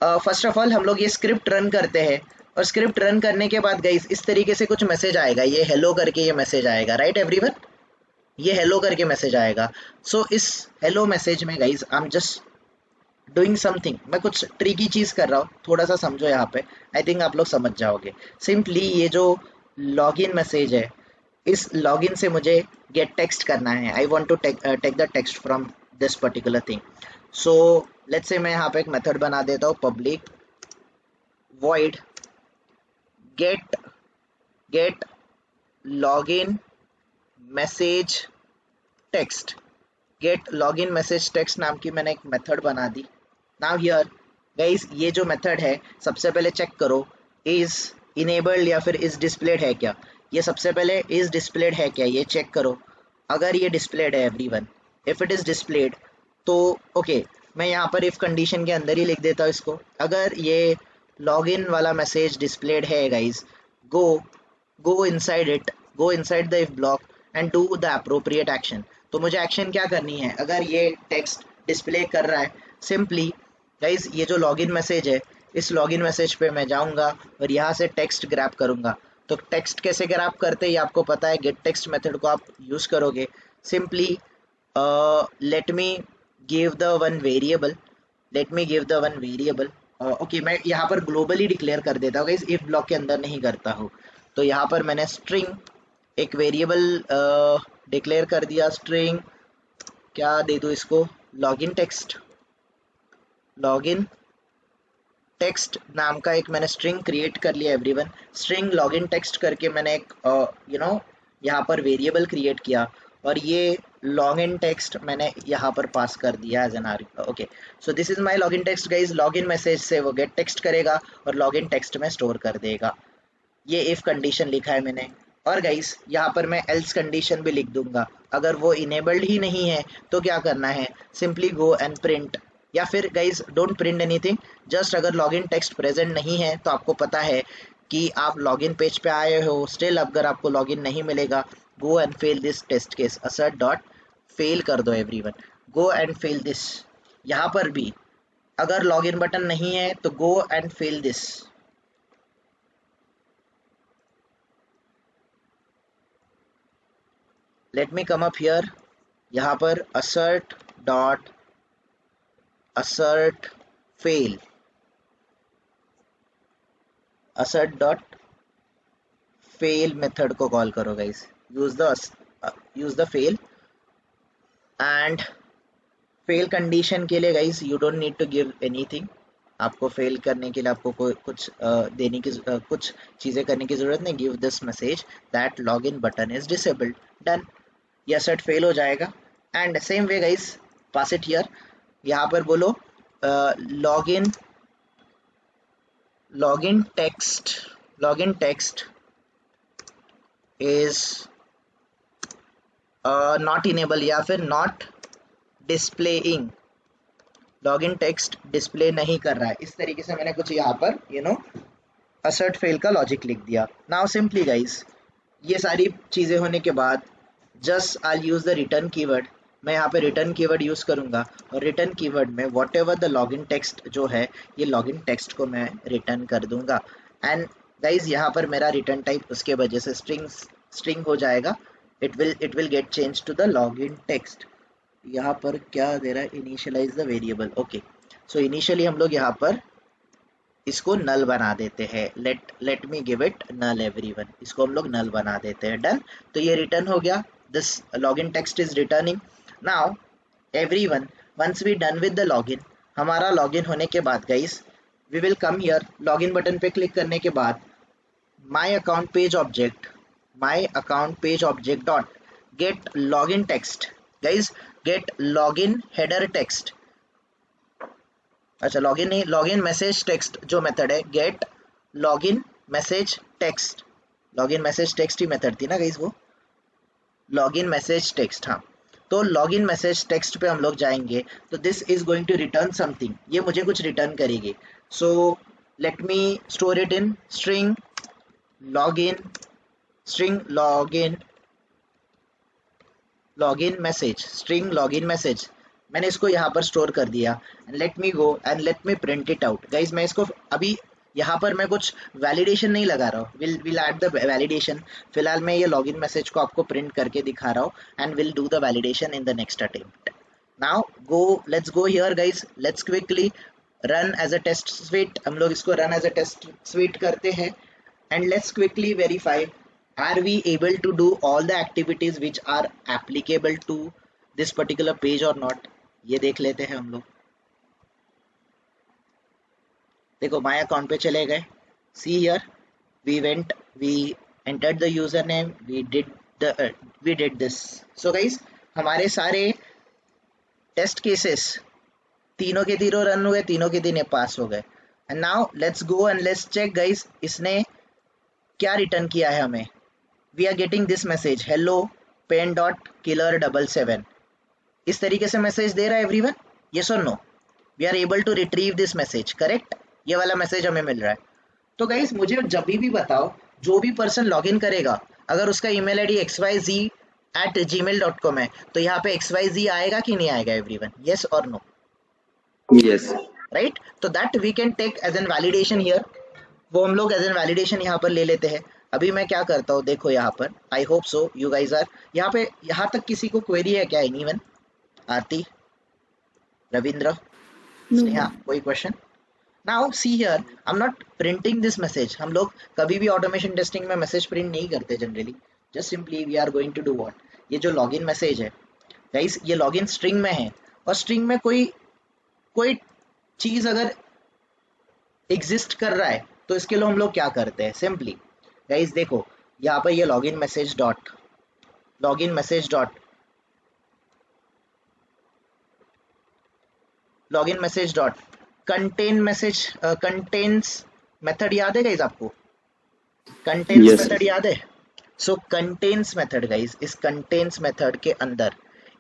फर्स्ट ऑफ ऑल हम लोग ये स्क्रिप्ट रन करते हैं और स्क्रिप्ट रन करने के बाद गाइस इस तरीके से कुछ मैसेज आएगा, ये हेलो करके ये मैसेज आएगा, राइट एवरीवन? ये हेलो करके मैसेज आएगा। सो इस हेलो मैसेज में guys I am just doing something, मैं कुछ ट्रिकी चीज़ कर रहा हूँ, थोड़ा सा समझो यहाँ पे, आई थिंक आप लोग समझ जाओगे। सिंपली ये जो लॉगिन मैसेज है, इस लॉगिन से मुझे गेट टेक्स्ट करना है। I want to take the text from this particular thing. So let's say मैं यहाँ पे एक मेथड बना देता हूँ, public void get login message text, get login message text नाम की मैंने एक मेथड बना दी। नाउ हियर गाइस ये जो मेथड है, सबसे पहले चेक करो इज इनेबल्ड या फिर इज डिस्प्लेड है क्या। ये सबसे पहले इज डिस्प्लेड है क्या, ये चेक करो। अगर ये डिस्प्लेड है everyone, if it is displayed तो ओके, मैं यहाँ पर इफ कंडीशन के अंदर ही लिख देता हूँ इसको। अगर ये लॉगिन वाला मैसेज डिस्प्लेड है guys, go inside it, go inside the if block and do the appropriate action. तो मुझे एक्शन क्या करनी है? अगर ये टेक्स्ट डिस्प्ले कर रहा है, सिंपली गाइज ये जो लॉगिन मैसेज है, इस लॉगिन मैसेज पे मैं जाऊंगा और यहाँ से टेक्स्ट ग्रैब करूंगा। तो टेक्स्ट कैसे ग्रैब करते हैं ये आपको पता है, गेट टेक्स्ट मेथड को आप यूज करोगे। Simply late me give the one variable, okay मैं यहाँ पर ग्लोबली डिक्लेयर कर देता हूँ गाइस, इफ ब्लॉक के अंदर नहीं करता हूँ। तो यहाँ पर मैंने स्ट्रिंग एक वेरिएबल डिक्लेयर कर दिया, स्ट्रिंग क्या दे दूँ इसको, लॉगिन टेक्स्ट नाम का एक मैंने स्ट्रिंग क्रिएट कर लिया एवरीवन। स्ट्रिंग लॉगिन टेक्स्ट करके मैंने एक यहाँ पर वेरिएबल क्रिएट किया और ये लॉगिन टेक्स्ट मैंने यहाँ पर पास कर दिया as an argument. Okay so this is my login text guys. Login message से वो गेट टेक्स्ट करेगा और लॉगिन टेक्स्ट में स्टोर कर देगा। ये इफ कंडीशन लिखा है मैंने, और गाइज यहाँ पर मैं एल्स कंडीशन भी लिख दूंगा। अगर वो इनेबल्ड ही नहीं है तो क्या करना है, सिंपली गो एंड प्रिंट, या फिर guys don't print anything, just अगर लॉगिन टेक्स्ट प्रेजेंट नहीं है तो आपको पता है कि आप लॉगिन पेज पे आए हो, स्टिल अगर आपको लॉगिन नहीं मिलेगा, go and fail this test case, assert dot fail कर दो everyone, go and fail this. यहाँ पर भी अगर लॉगिन बटन नहीं है तो go and fail this. Let me come up here, यहाँ पर assert fail, assert dot fail method को कॉल करो guys, use the fail. And fail condition के लिए guys you don't need to give anything, आपको फेल करने के लिए आपको कुछ देने की कुछ चीज़ें करने की ज़रूरत नहीं। Give this message that login button is disabled, done, यह सेट फेल हो जाएगा। And same way guys pass it here, यहाँ पर बोलो login text is not enable या फिर not displaying, login text display नहीं कर रहा है। इस तरीके से मैंने कुछ यहाँ पर assert फेल का लॉजिक लिख दिया। नाउ सिंपली गाइस ये सारी चीज़ें होने के बाद just I use the return keyword, मैं यहाँ पे रिटर्न कीवर्ड यूज़ करूँगा और रिटर्न कीवर्ड में what ever the login text जो है ये लॉगिन टेक्स्ट को मैं रिटर्न कर दूंगा। एंड गाइज यहाँ पर मेरा रिटर्न टाइप उसके वजह से स्ट्रिंग हो जाएगा, it will get change to the login text. यहाँ पर क्या दे रहा है, initialize the variable. Okay so initially हम लोग यहाँ पर इसको नल बना देते हैं, let me give it null everyone, इसको हम लोग नल बना देते हैं, डन। तो ये रिटर्न हो गया, this login text is returning. Now everyone once we done with the login, हमारा लॉगिन होने के बाद guys we will come here, login button पे क्लिक करने के बाद my account page object dot get login text, guys get login header text, अच्छा login नहीं, लॉगिन मैसेज टेक्स्ट जो मेथड है, get login message text, login message text ही method थी ना गाइस, वो लॉगिन मैसेज टेक्स्ट। हाँ तो लॉगिन मैसेज टेक्स्ट पे हम लोग जाएंगे तो this is going to return something, ये मुझे कुछ रिटर्न करेगी। So let me store it in string login message, मैंने इसको यहाँ पर स्टोर कर दिया। And let me go and let me print it out. Guys मैं इसको अभी यहाँ पर मैं कुछ वैलिडेशन नहीं लगा रहा हूँ, विल ऐड द वैलिडेशन। फिलहाल मैं ये लॉगिन मैसेज को आपको प्रिंट करके दिखा रहा हूँ and will do the validation in the next attempt. Now let's go here guys, let's quickly run as a test suite, हम लोग इसको run as a test suite करते हैं and let's quickly verify are we able to do all the activities which are applicable to this particular page और not, ये देख लेते हैं हम लोग। देखो माय अकाउंट पे चले गए, see here we entered the user name, we did this. So guys हमारे सारे टेस्ट केसेस तीनों के तीनों रन हुए, तीनों के तीनों पास हो गए। And now let's go and let's check guys इसने क्या रिटर्न किया है हमें। We are getting this message, hello pen dot killer 77, इस तरीके से मैसेज दे रहा है एवरीवन, यस और no, we are able to retrieve this message, correct, ये वाला मैसेज हमें मिल रहा है। तो गाइस मुझे जब भी बताओ जो भी पर्सन लॉग इन करेगा, अगर उसका ईमेल आईडी xyz@gmail.com है, तो यहाँ पे xyz आएगा कि नहीं आएगा एवरीवन? यस और नो? Yes. राइट, तो that we can take as an validation here, वो हम लोग एज एन वैलिडेशन यहाँ पर ले लेते हैं। अभी मैं क्या करता हूँ, देखो यहाँ पर, I hope so you guys are यहाँ पे, यहाँ तक किसी को क्वेरी है क्या? एनीवन? आरती, रविंद्र, स्नेहा, कोई question? Now see here, I am not printing this message. हम लोग कभी भी ऑटोमेशन टेस्टिंग में मैसेज प्रिंट नहीं करते generally, just simply we are going to do what, ये जो लॉगिन मैसेज है गाइस, ये लॉगिन स्ट्रिंग में है, और स्ट्रिंग में कोई चीज अगर एग्जिस्ट कर रहा है तो इसके लिए हम लोग क्या करते हैं, सिंपली गाइस देखो यहाँ पर ये login message dot contains method याद है गाइस आपको? Contains Yes. मेथड याद है? सो कंटेन्स मेथड गाइस, इस कंटेन्स मेथड के अंदर,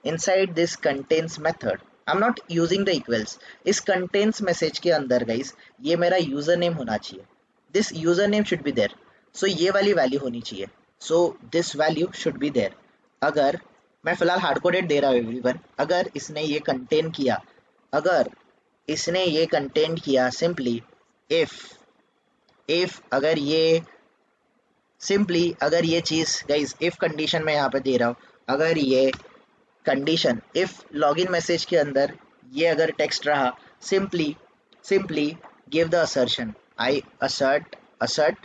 inside this contains method, I am not using the equals, इस कंटेन्स मैसेज के अंदर गाइस ये मेरा यूजर नेम होना चाहिए, this user name should be there, so ये वाली वैल्यू होनी चाहिए, so this value should be there. अगर मैं फिलहाल हार्ड कोडेड दे रहा हूँ एवरीवन, अगर इसने ये कंटेन किया, सिंपली इफ अगर ये चीज गाइस, इफ कंडीशन में यहाँ पे दे रहा हूँ, अगर ये कंडीशन इफ लॉगिन मैसेज के अंदर ये अगर टेक्स्ट रहा, simply give the assertion, I assert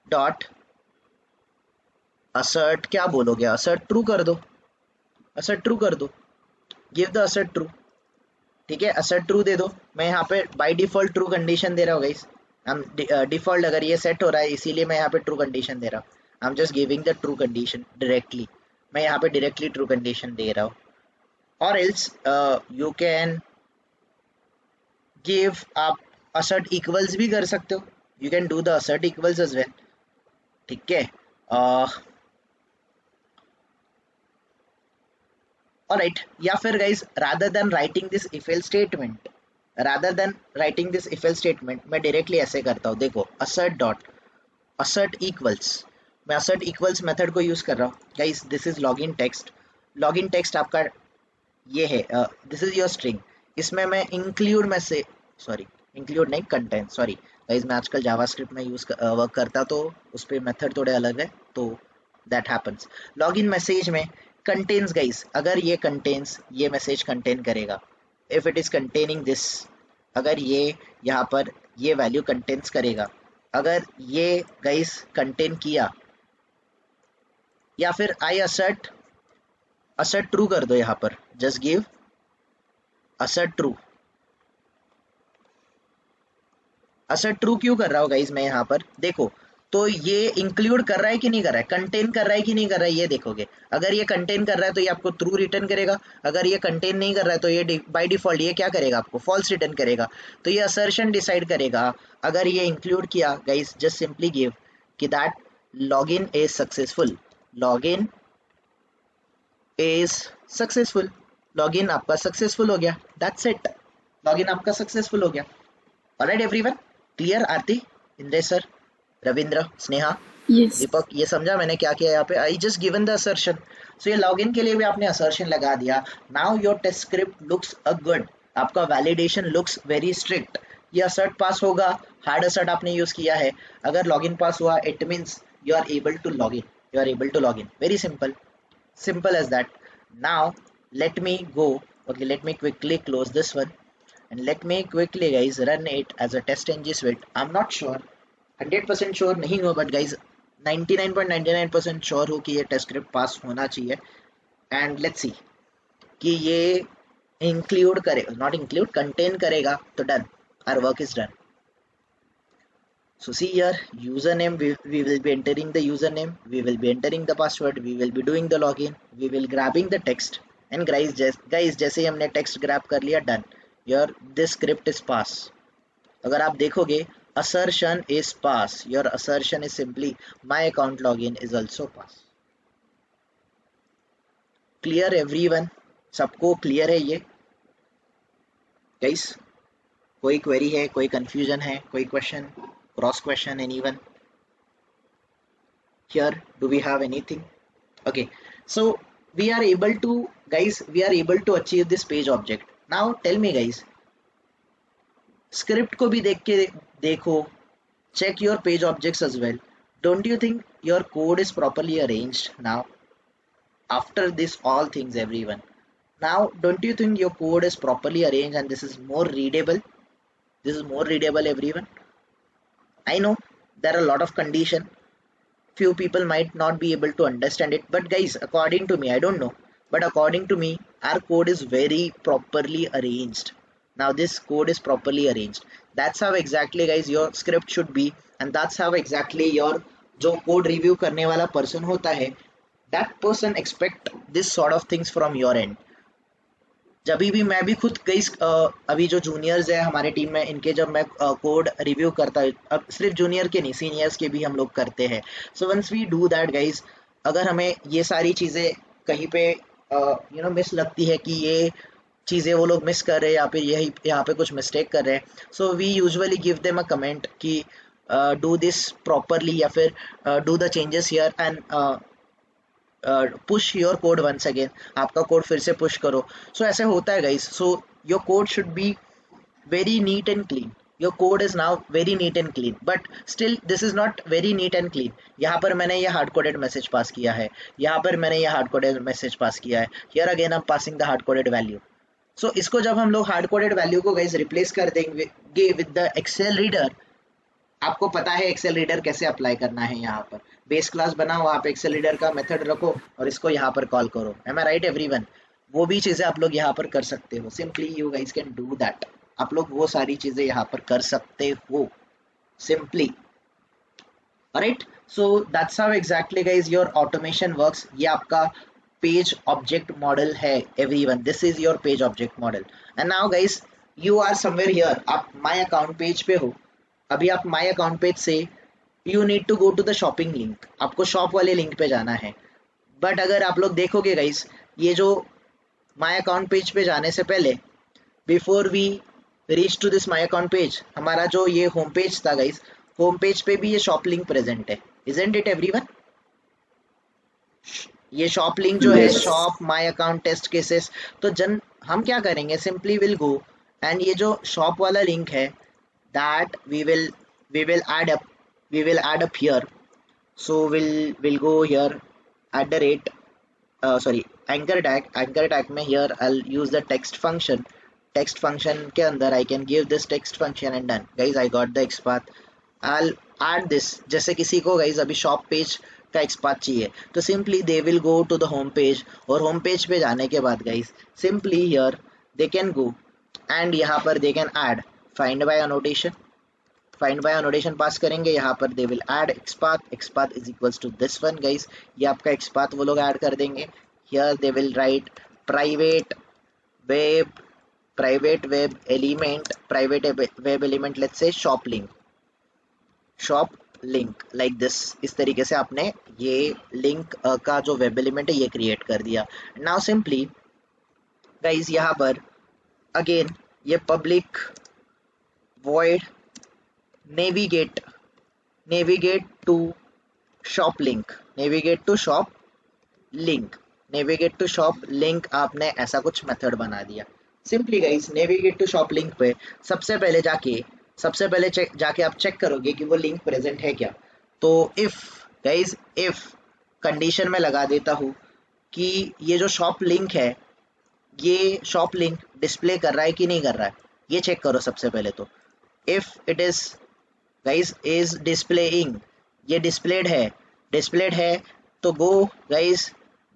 dot assert, क्या बोलोगे, assert ट्रू कर दो, गिव द assert ट्रू, ठीक है, assert ट्रू दे दो। मैं यहाँ पे बाय डिफॉल्ट ट्रू कंडीशन दे रहा हूँ गाइस, डिफॉल्ट अगर ये सेट हो रहा है इसीलिए मैं यहाँ पे ट्रू कंडीशन दे रहा हूँ, I am just giving the true condition directly, मैं यहाँ पे डायरेक्टली ट्रू कंडीशन दे रहा हूँ। और एल्स यू कैन गिव, आप assert इक्वल्स भी कर सकते हो, you can do the assert equals as well, ठीक है। ऑलराइट, या फिर guys rather than writing this if else statement, मैं डायरेक्टली ऐसे करता हूँ, देखो assert इक्वल्स, मैं assert इक्वल्स मेथड को यूज कर रहा हूँ guys, this is login text आपका ये है, दिस इज योर स्ट्रिंग, इसमें मैं इंक्लूड नहीं, कंटेंट, सॉरी गाइस, मैं आजकल जावास्क्रिप्ट में वर्क करता तो उस पे मेथड थोड़े अलग है, तो दैट हैपेंस। लॉगिन मैसेज में कंटेन्स गाइस, अगर ये कंटेन्स, ये मैसेज कंटेन करेगा, if it is containing this, अगर ये यहाँ पर ये वैल्यू कंटेन्स करेगा, अगर ये गाइस कंटेन किया, या फिर आई assert ट्रू कर दो, यहाँ पर जस्ट गिव assert ट्रू क्यों कर रहा हूँ गाइज मैं यहाँ पर, देखो तो ये इंक्लूड कर रहा है कि नहीं कर रहा है, कंटेन कर रहा है कि नहीं कर रहा है, ये देखोगे, अगर ये कंटेन कर रहा है तो ये आपको ट्रू रिटर्न करेगा, अगर ये कंटेन नहीं कर रहा है तो ये बाय डिफॉल्ट ये क्या करेगा, आपको फॉल्स रिटर्न करेगा। तो ये असर्शन डिसाइड करेगा, अगर ये इंक्लूड किया गाइज, जस्ट सिंपली गिव कि that login is successful, login आपका सक्सेसफुल हो गया, दैट्स इट, लॉगिन आपका सक्सेसफुल हो गया। Alright everyone, clear? Aarti, Indresh sir, Ravindra, Sneha, Yes. Deepak, ये समझा मैंने क्या किया यहाँ पे, I just given the assertion, so ये लॉगिन के लिए भी आपने असर्शन लगा दिया। Now your test script looks a good, आपका वैलिडेशन लुक्स वेरी स्ट्रिक्ट, ये असर्ट पास होगा, हार्ड असर्ट आपने यूज किया है, अगर लॉगिन पास हुआ it means you are able to login, very simple as that. Now let me go, okay, let me quickly close this one and let me quickly guys run it as a test ng suite. I'm not sure, 100% sure नहीं हुआ, but guys 99.99% sure हो कि ये test script पास होना चाहिए, and let's see कि ये include करेगा, नॉट इंक्लूड, कंटेन करेगा, तो done, our work is done. So see here, username, we will be entering the username, we will be entering the password, we will be doing the login, we will grabbing the text, and guys जैसे ही हमने text grab कर लिया, done, this script is pass। अगर आप देखोगे assertion is pass, your assertion is simply my account login is also pass। Clear everyone, सबको clear है ये guys? कोई query है, कोई confusion है, कोई question, cross question, anyone? Here, do we have anything? Okay, so we are able to, guys, we are able to achieve this page object. Now tell me guys, script को भी देख के देखो, check your page objects as well. Don't you think your code is properly arranged now? After this all things everyone, now don't you think your code is properly arranged and this is more readable? This is more readable everyone. I know there are a lot of condition, few people might not be able to understand it, but guys, according to me, I don't know, but according to me, our code is very properly arranged. Now this code is properly arranged. That's how exactly guys your script should be, and that's how exactly your जो code review करने वाला person होता है, that person expect this sort of things from your end. जब भी मैं भी खुद कई अभी जो जूनियर्स है हमारे टीम में, इनके जब मैं कोड रिव्यू करता हूँ, अब सिर्फ जूनियर के नहीं सीनियर्स के भी हम लोग करते हैं. So once we do that guys, अगर हमें ये सारी चीज़ें कहीं पे मिस लगती है कि ये चीज़ें वो लोग मिस कर रहे हैं या फिर यही यहाँ पे कुछ मिस्टेक कर रहे हैं, so we usually give them a comment कि डू दिस प्रॉपरली या फिर do the changes here and push your code once again, आपका कोड फिर से पुश करो. सो ऐसे होता है guys. So your code should be very neat and clean. Your code is now very neat and clean, but still this is not very neat and clean. यहाँ पर मैंने ये hard coded message पास किया है, यहाँ पर मैंने ये hard coded message पास किया है, here again I'm passing the hard coded value. So इसको जब हम लोग hard coded value को guys replace कर देंगे with the Excel reader, आपको पता है एक्सेल रीडर कैसे अप्लाई करना है. यहाँ पर बेस क्लास बनाओ, वहाँ पे एक्सेल रीडर का मेथड रखो और इसको यहाँ पर कॉल करो. M I right everyone? वो भी चीज़ें आप लोग यहाँ पर कर सकते हो. Simply you guys can do that. आप लोग वो सारी चीज़ें यहाँ पर कर सकते हो simply. Right, so that's how exactly guys your automation works. ये आपका पेज ऑब्जेक्ट मॉडल है everyone. This is your page object model. And now guys you are somewhere here, आप माय अकाउंट पेज पे हो. अभी आप माय अकाउंट पेज से you need to go to the shopping link, आपको shop वाले link पे जाना है. बट अगर आप लोग देखोगे गाइस, ये जो माय अकाउंट पेज पे जाने से पहले, before we reach to this my account page, हमारा जो ये होम पेज था गाइस, होम पेज पे भी ये शॉप लिंक प्रेजेंट है. Isn't it everyone? ये शॉप लिंक जो है, shop my account test cases. तो हम क्या करेंगे, सिंपली विल गो एंड ये जो शॉप वाला लिंक है, that we will add up here. So we'll go here @ anchor tag में here I'll use the text function के अंदर I can give this text function and done. Guys, I got the XPath. I'll add this. जैसे किसी को guys अभी shop page का XPath चाहिए, तो simply they will go to the home page, और home page पे जाने के बाद guys simply here they can go and यहाँ पर they can add find by annotation पास करेंगे. यहाँ पर they will add XPath is equals to this one guys. ये आपका XPath वो लोग ऐड कर देंगे. Here they will write private web element, let's say shop link like this. इस तरीके से आपने ये लिंक का जो वेब एलिमेंट है ये क्रिएट कर दिया. Now simply guys यहाँ पर again ये public void navigate to shop link आपने ऐसा कुछ मेथड बना दिया. Simply guys navigate to shop link पे सबसे पहले जाके आप चेक करोगे कि वो लिंक प्रेजेंट है क्या. तो इफ कंडीशन में लगा देता हूँ कि ये जो शॉप लिंक है, ये शॉप लिंक डिस्प्ले कर रहा है कि नहीं कर रहा है, ये चेक करो सबसे पहले. तो if it is guys is displaying, ये डिस्प्लेड है, तो go guys,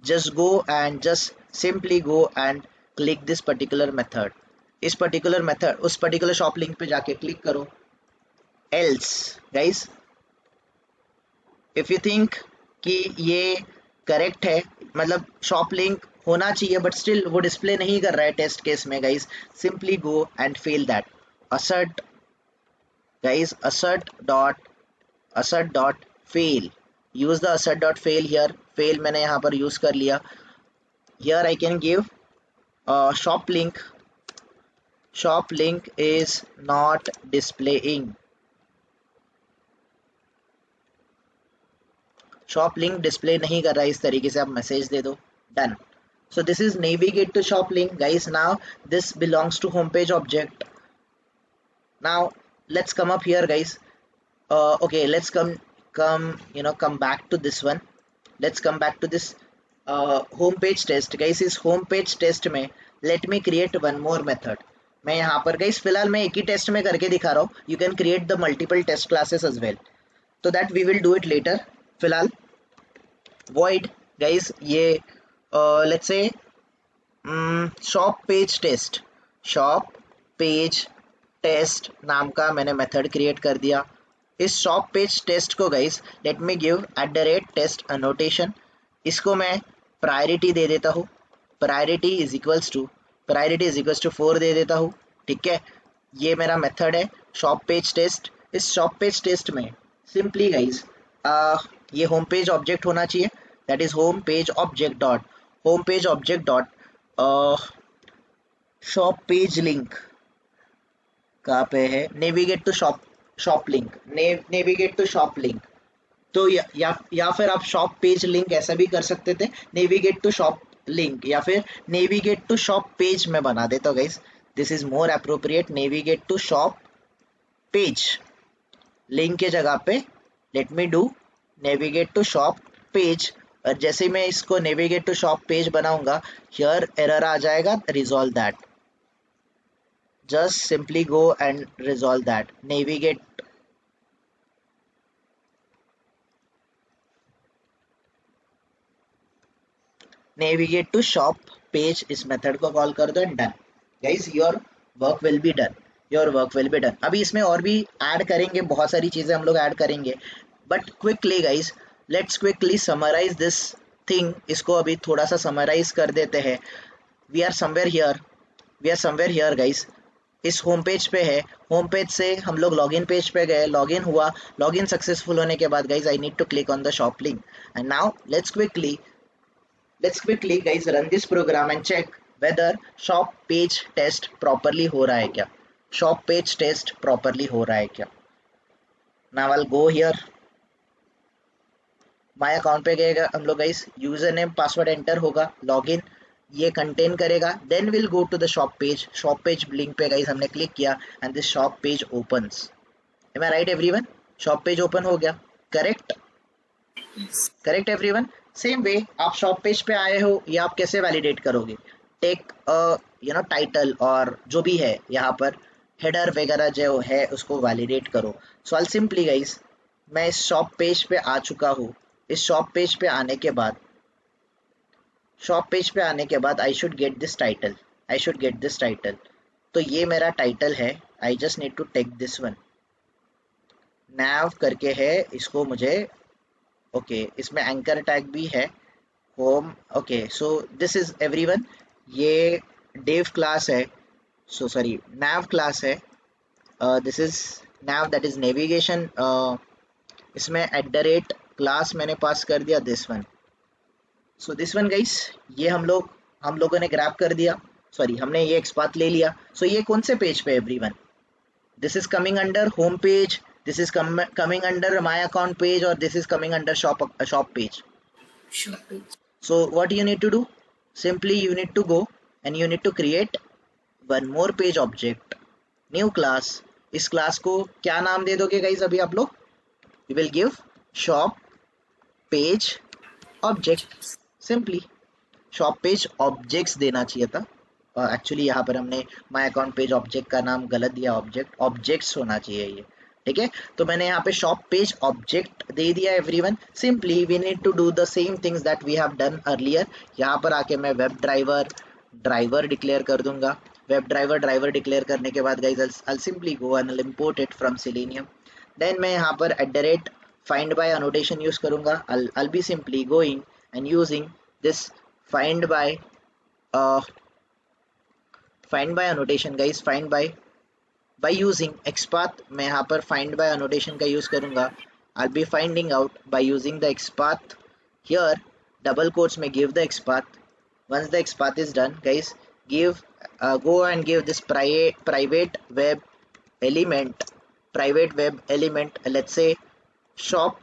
just go and just simply go and click this particular method. इस particular method उस particular shop link पे जाके क्लिक करो. else guys if you think कि ये करेक्ट है, मतलब शॉप लिंक होना चाहिए बट स्टिल वो डिस्प्ले नहीं कर रहा है टेस्ट केस में guys, simply go and fail that. assert guys assert dot fail. use the assert dot fail here. fail मैंने यहाँ पर यूज कर लिया. here I can give shop link is not displaying. Shop link display नहीं कर रहा है, इस तरीके से आप मैसेज दे दो, done. So this is navigate to shop link, guys. Now this belongs to homepage object. Now let's come up here, guys. Okay, let's come back to this one. Let's come back to this homepage test, guys. इस homepage test में let me create one more method. मैं यहाँ पर guys फिलहाल मैं एक ही test में करके दिखा रहा हूँ. You can create the multiple test classes as well. So that we will do it later. फिलहाल void, guys, ये let's say shop page test नाम का मैंने मेथड क्रिएट कर दिया. इस शॉप पेज टेस्ट को guys let me give @test annotation. इसको मैं प्रायोरिटी दे देता हूँ. प्रायोरिटी इज इक्वल्स टू 4 दे देता हूँ. ठीक है, ये मेरा मेथड है शॉप पेज टेस्ट. इस शॉप पेज टेस्ट में सिंपली गाइस ये होम पेज ऑब्जेक्ट होना चाहिए. That is home page object dot shop page link. कहाँ पे है? Navigate to shop link. Navigate to shop link. तो या फिर आप शॉप पेज लिंक ऐसा भी कर सकते थे, नेविगेट टू शॉप लिंक, या फिर नेविगेट टू शॉप पेज में बना देता हूँ guys. This is more appropriate. Navigate to shop page link के जगह पे let me do navigate to shop page. और जैसे मैं इसको नेविगेट टू शॉप पेज बनाऊंगा, हियर एरर आ जाएगा. Resolve that. Just simply go and resolve that. Navigate to shop page. इस मेथड को कॉल कर दो and done. Guys your work will be done. अभी इसमें और भी ऐड करेंगे, बहुत सारी चीजें हम लोग ऐड करेंगे, but quickly guys let's quickly summarize this thing. इसको अभी थोड़ा सा समराइज कर देते हैं. We are somewhere here guys. इस होम पेज पे है. होम पेज से हम लोग लॉगिन पेज पे गए, लॉगिन हुआ. लॉगिन सक्सेसफुल होने के बाद guys I need to click on the shop link. And now let's quickly guys run this program and check whether shop page test properly हो रहा है क्या. Now I will go here. My account पे गएगा हम लोग guys. User name password enter होगा. Login ये कंटेन करेगा. Then will go to the shop page link पे गाइस हमने क्लिक किया and this shop page opens. Am I right everyone? Shop page open हो गया. Correct everyone. सेम वे आप shop page पे आए हो, ये आप कैसे वैलिडेट करोगे? टेक टाइटल और जो भी है यहाँ पर हेडर वगैरह जो है उसको वैलिडेट करो. सो आई सिंपली गाइस मैं इस शॉप पेज पे आ चुका हूँ. इस शॉप पेज पे आने के बाद I should get this title. तो ये मेरा टाइटल है. I just need to take this one. nav करके है, इसको मुझे ओके इसमें एंकर टैग भी है. Home okay. So this is everyone. ये डेव क्लास है. सो सॉरी nav क्लास है. This is nav that is navigation. इसमें @क्लास मैंने पास कर दिया this one. So this one guys ये हम लोगों ने ग्रैब कर दिया. सॉरी हमने ये एक्सपाथ ले लिया. सो ये कौन से पेज पे everyone? This is coming under home page, this is coming under my account page, और this is coming under shop page. So what you need to do? Simply you need to go and you need to create one more page object, new class. इस class को क्या नाम दे दोगे guys अभी आप लोग? You will give shop page object. Simply shop page objects देना चाहिए था. एक्चुअली यहाँ पर हमने माय अकाउंट पेज ऑब्जेक्ट का नाम गलत दिया. ऑब्जेक्ट्स होना चाहिए ये. ठीक है, तो मैंने यहाँ पे शॉप पेज ऑब्जेक्ट दे दिया everyone. Simply we need to do the same things that we have done earlier. यहाँ पर आके मैं वेब ड्राइवर डिक्लेयर कर दूंगा. वेब ड्राइवर डिक्लेयर करने के बाद guys I'll simply go and I'll import it from Selenium. Then मैं यहाँ पर find by annotation यूज करूंगा. I'll be simply going and using this find by annotation guys. find by using XPath मैं यहाँ पर find by annotation का use करूंगा. I'll be finding out by using the XPath. Here double quotes में give the XPath. Once the XPath is done guys, go and give this private web element, let's say shop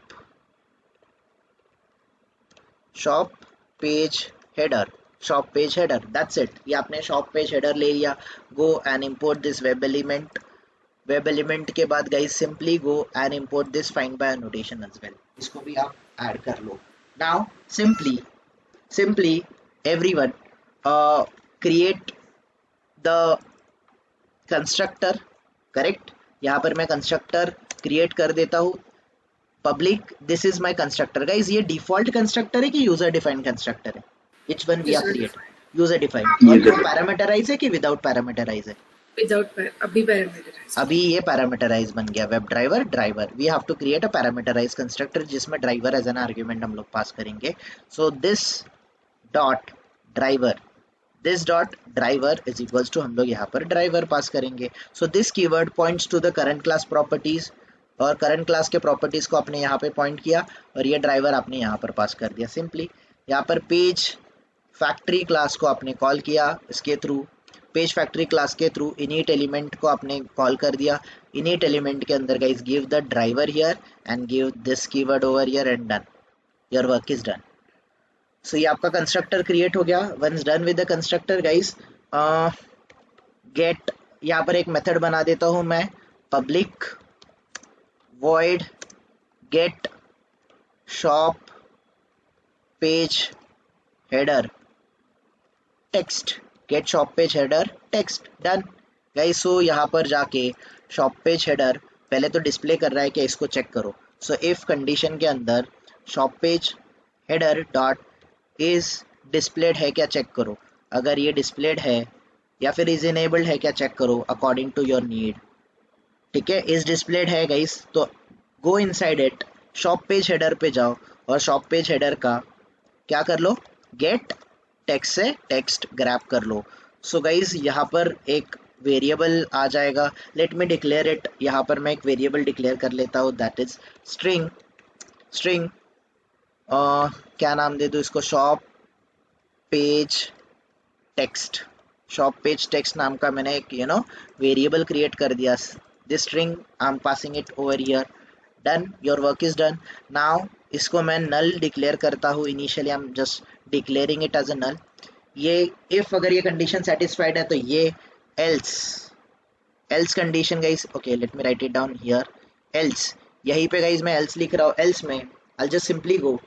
shop page header, shop page header, that's it. ये आपने shop page header ले लिया। Go and import this web element. Web element के बाद guys simply go and import this find by annotation as well, इसको भी आप add कर लो। Now simply everyone create the constructor, correct. यहाँ पर मैं कंस्ट्रक्टर क्रिएट कर देता हूँ public, this is my constructor. Guys ये डिफॉल्ट कंस्ट्रक्टर है कि यूजर डिफाइंड कंस्ट्रक्टर है? Which one we are user create? Defined user defined. और वो यूजर पैरामीटराइज है कि विदाउट पैरामीटराइज है? विदाउट अभी पैरामीटराइज्ड। अभी ये पैरामीटराइज बन गया। Web driver we have to create a parameterize constructor जिसमें ड्राइवर एज एन आर्ग्यूमेंट हम लोग पास करेंगे। So this dot driver, this dot driver is equals to, हम लोग यहाँ पर ड्राइवर पास करेंगे। So this keyword points to the current class properties, और करंट क्लास के प्रॉपर्टीज को आपने यहाँ पे पॉइंट किया और ये ड्राइवर आपने यहाँ पर पास कर दिया सिंपली। यहाँ पर पेज फैक्ट्री क्लास को आपने कॉल किया, इसके थ्रू पेज फैक्ट्री क्लास के थ्रू इनिट एलिमेंट को आपने कॉल कर दिया। इनिट एलिमेंट के अंदर guys give the driver here and give this keyword over here and done, your work is done. So ये आपका कंस्ट्रक्टर क्रिएट हो गया। Once done with the constructor guys, get, यहाँ पर एक मेथड बना देता हूँ मैं, public void get shop page header text, get shop page header text, done guys। so यहाँ पर जाके shop page header पहले तो डिस्प्ले कर रहा है क्या, इसको चेक करो। so if कंडीशन के अंदर shop page header dot is displayed है क्या, चेक करो। अगर ये displayed है या फिर is enabled है क्या, चेक करो according to your need। ठीक है, इस डिस्प्लेड है गाइस, तो go inside it, shop page header पे जाओ और शॉप पेज हेडर का क्या कर लो, गेट टेक्स्ट से टेक्स्ट ग्रैब कर लो। सो गाइस यहाँ पर एक वेरिएबल आ जाएगा, लेट मी डिक्लेयर इट। यहाँ पर मैं एक वेरिएबल डिक्लेयर कर लेता हूँ, दैट इज स्ट्रिंग क्या नाम दे दूँ इसको, shop page text. Shop page text नाम का मैंने एक वेरिएबल क्रिएट कर दिया। this string I'm passing it over here, done, your work is done। now इसको मैं null डिक्लेयर करता हूँ, initially I'm just declaring it as a null। ये if अगर ये कंडीशन सेटिस्फाइड है तो ये else condition guys, okay let me right it down here, else यहीं पे गाइस मैं else लिख रहा हूँ। else में I'll just simply go,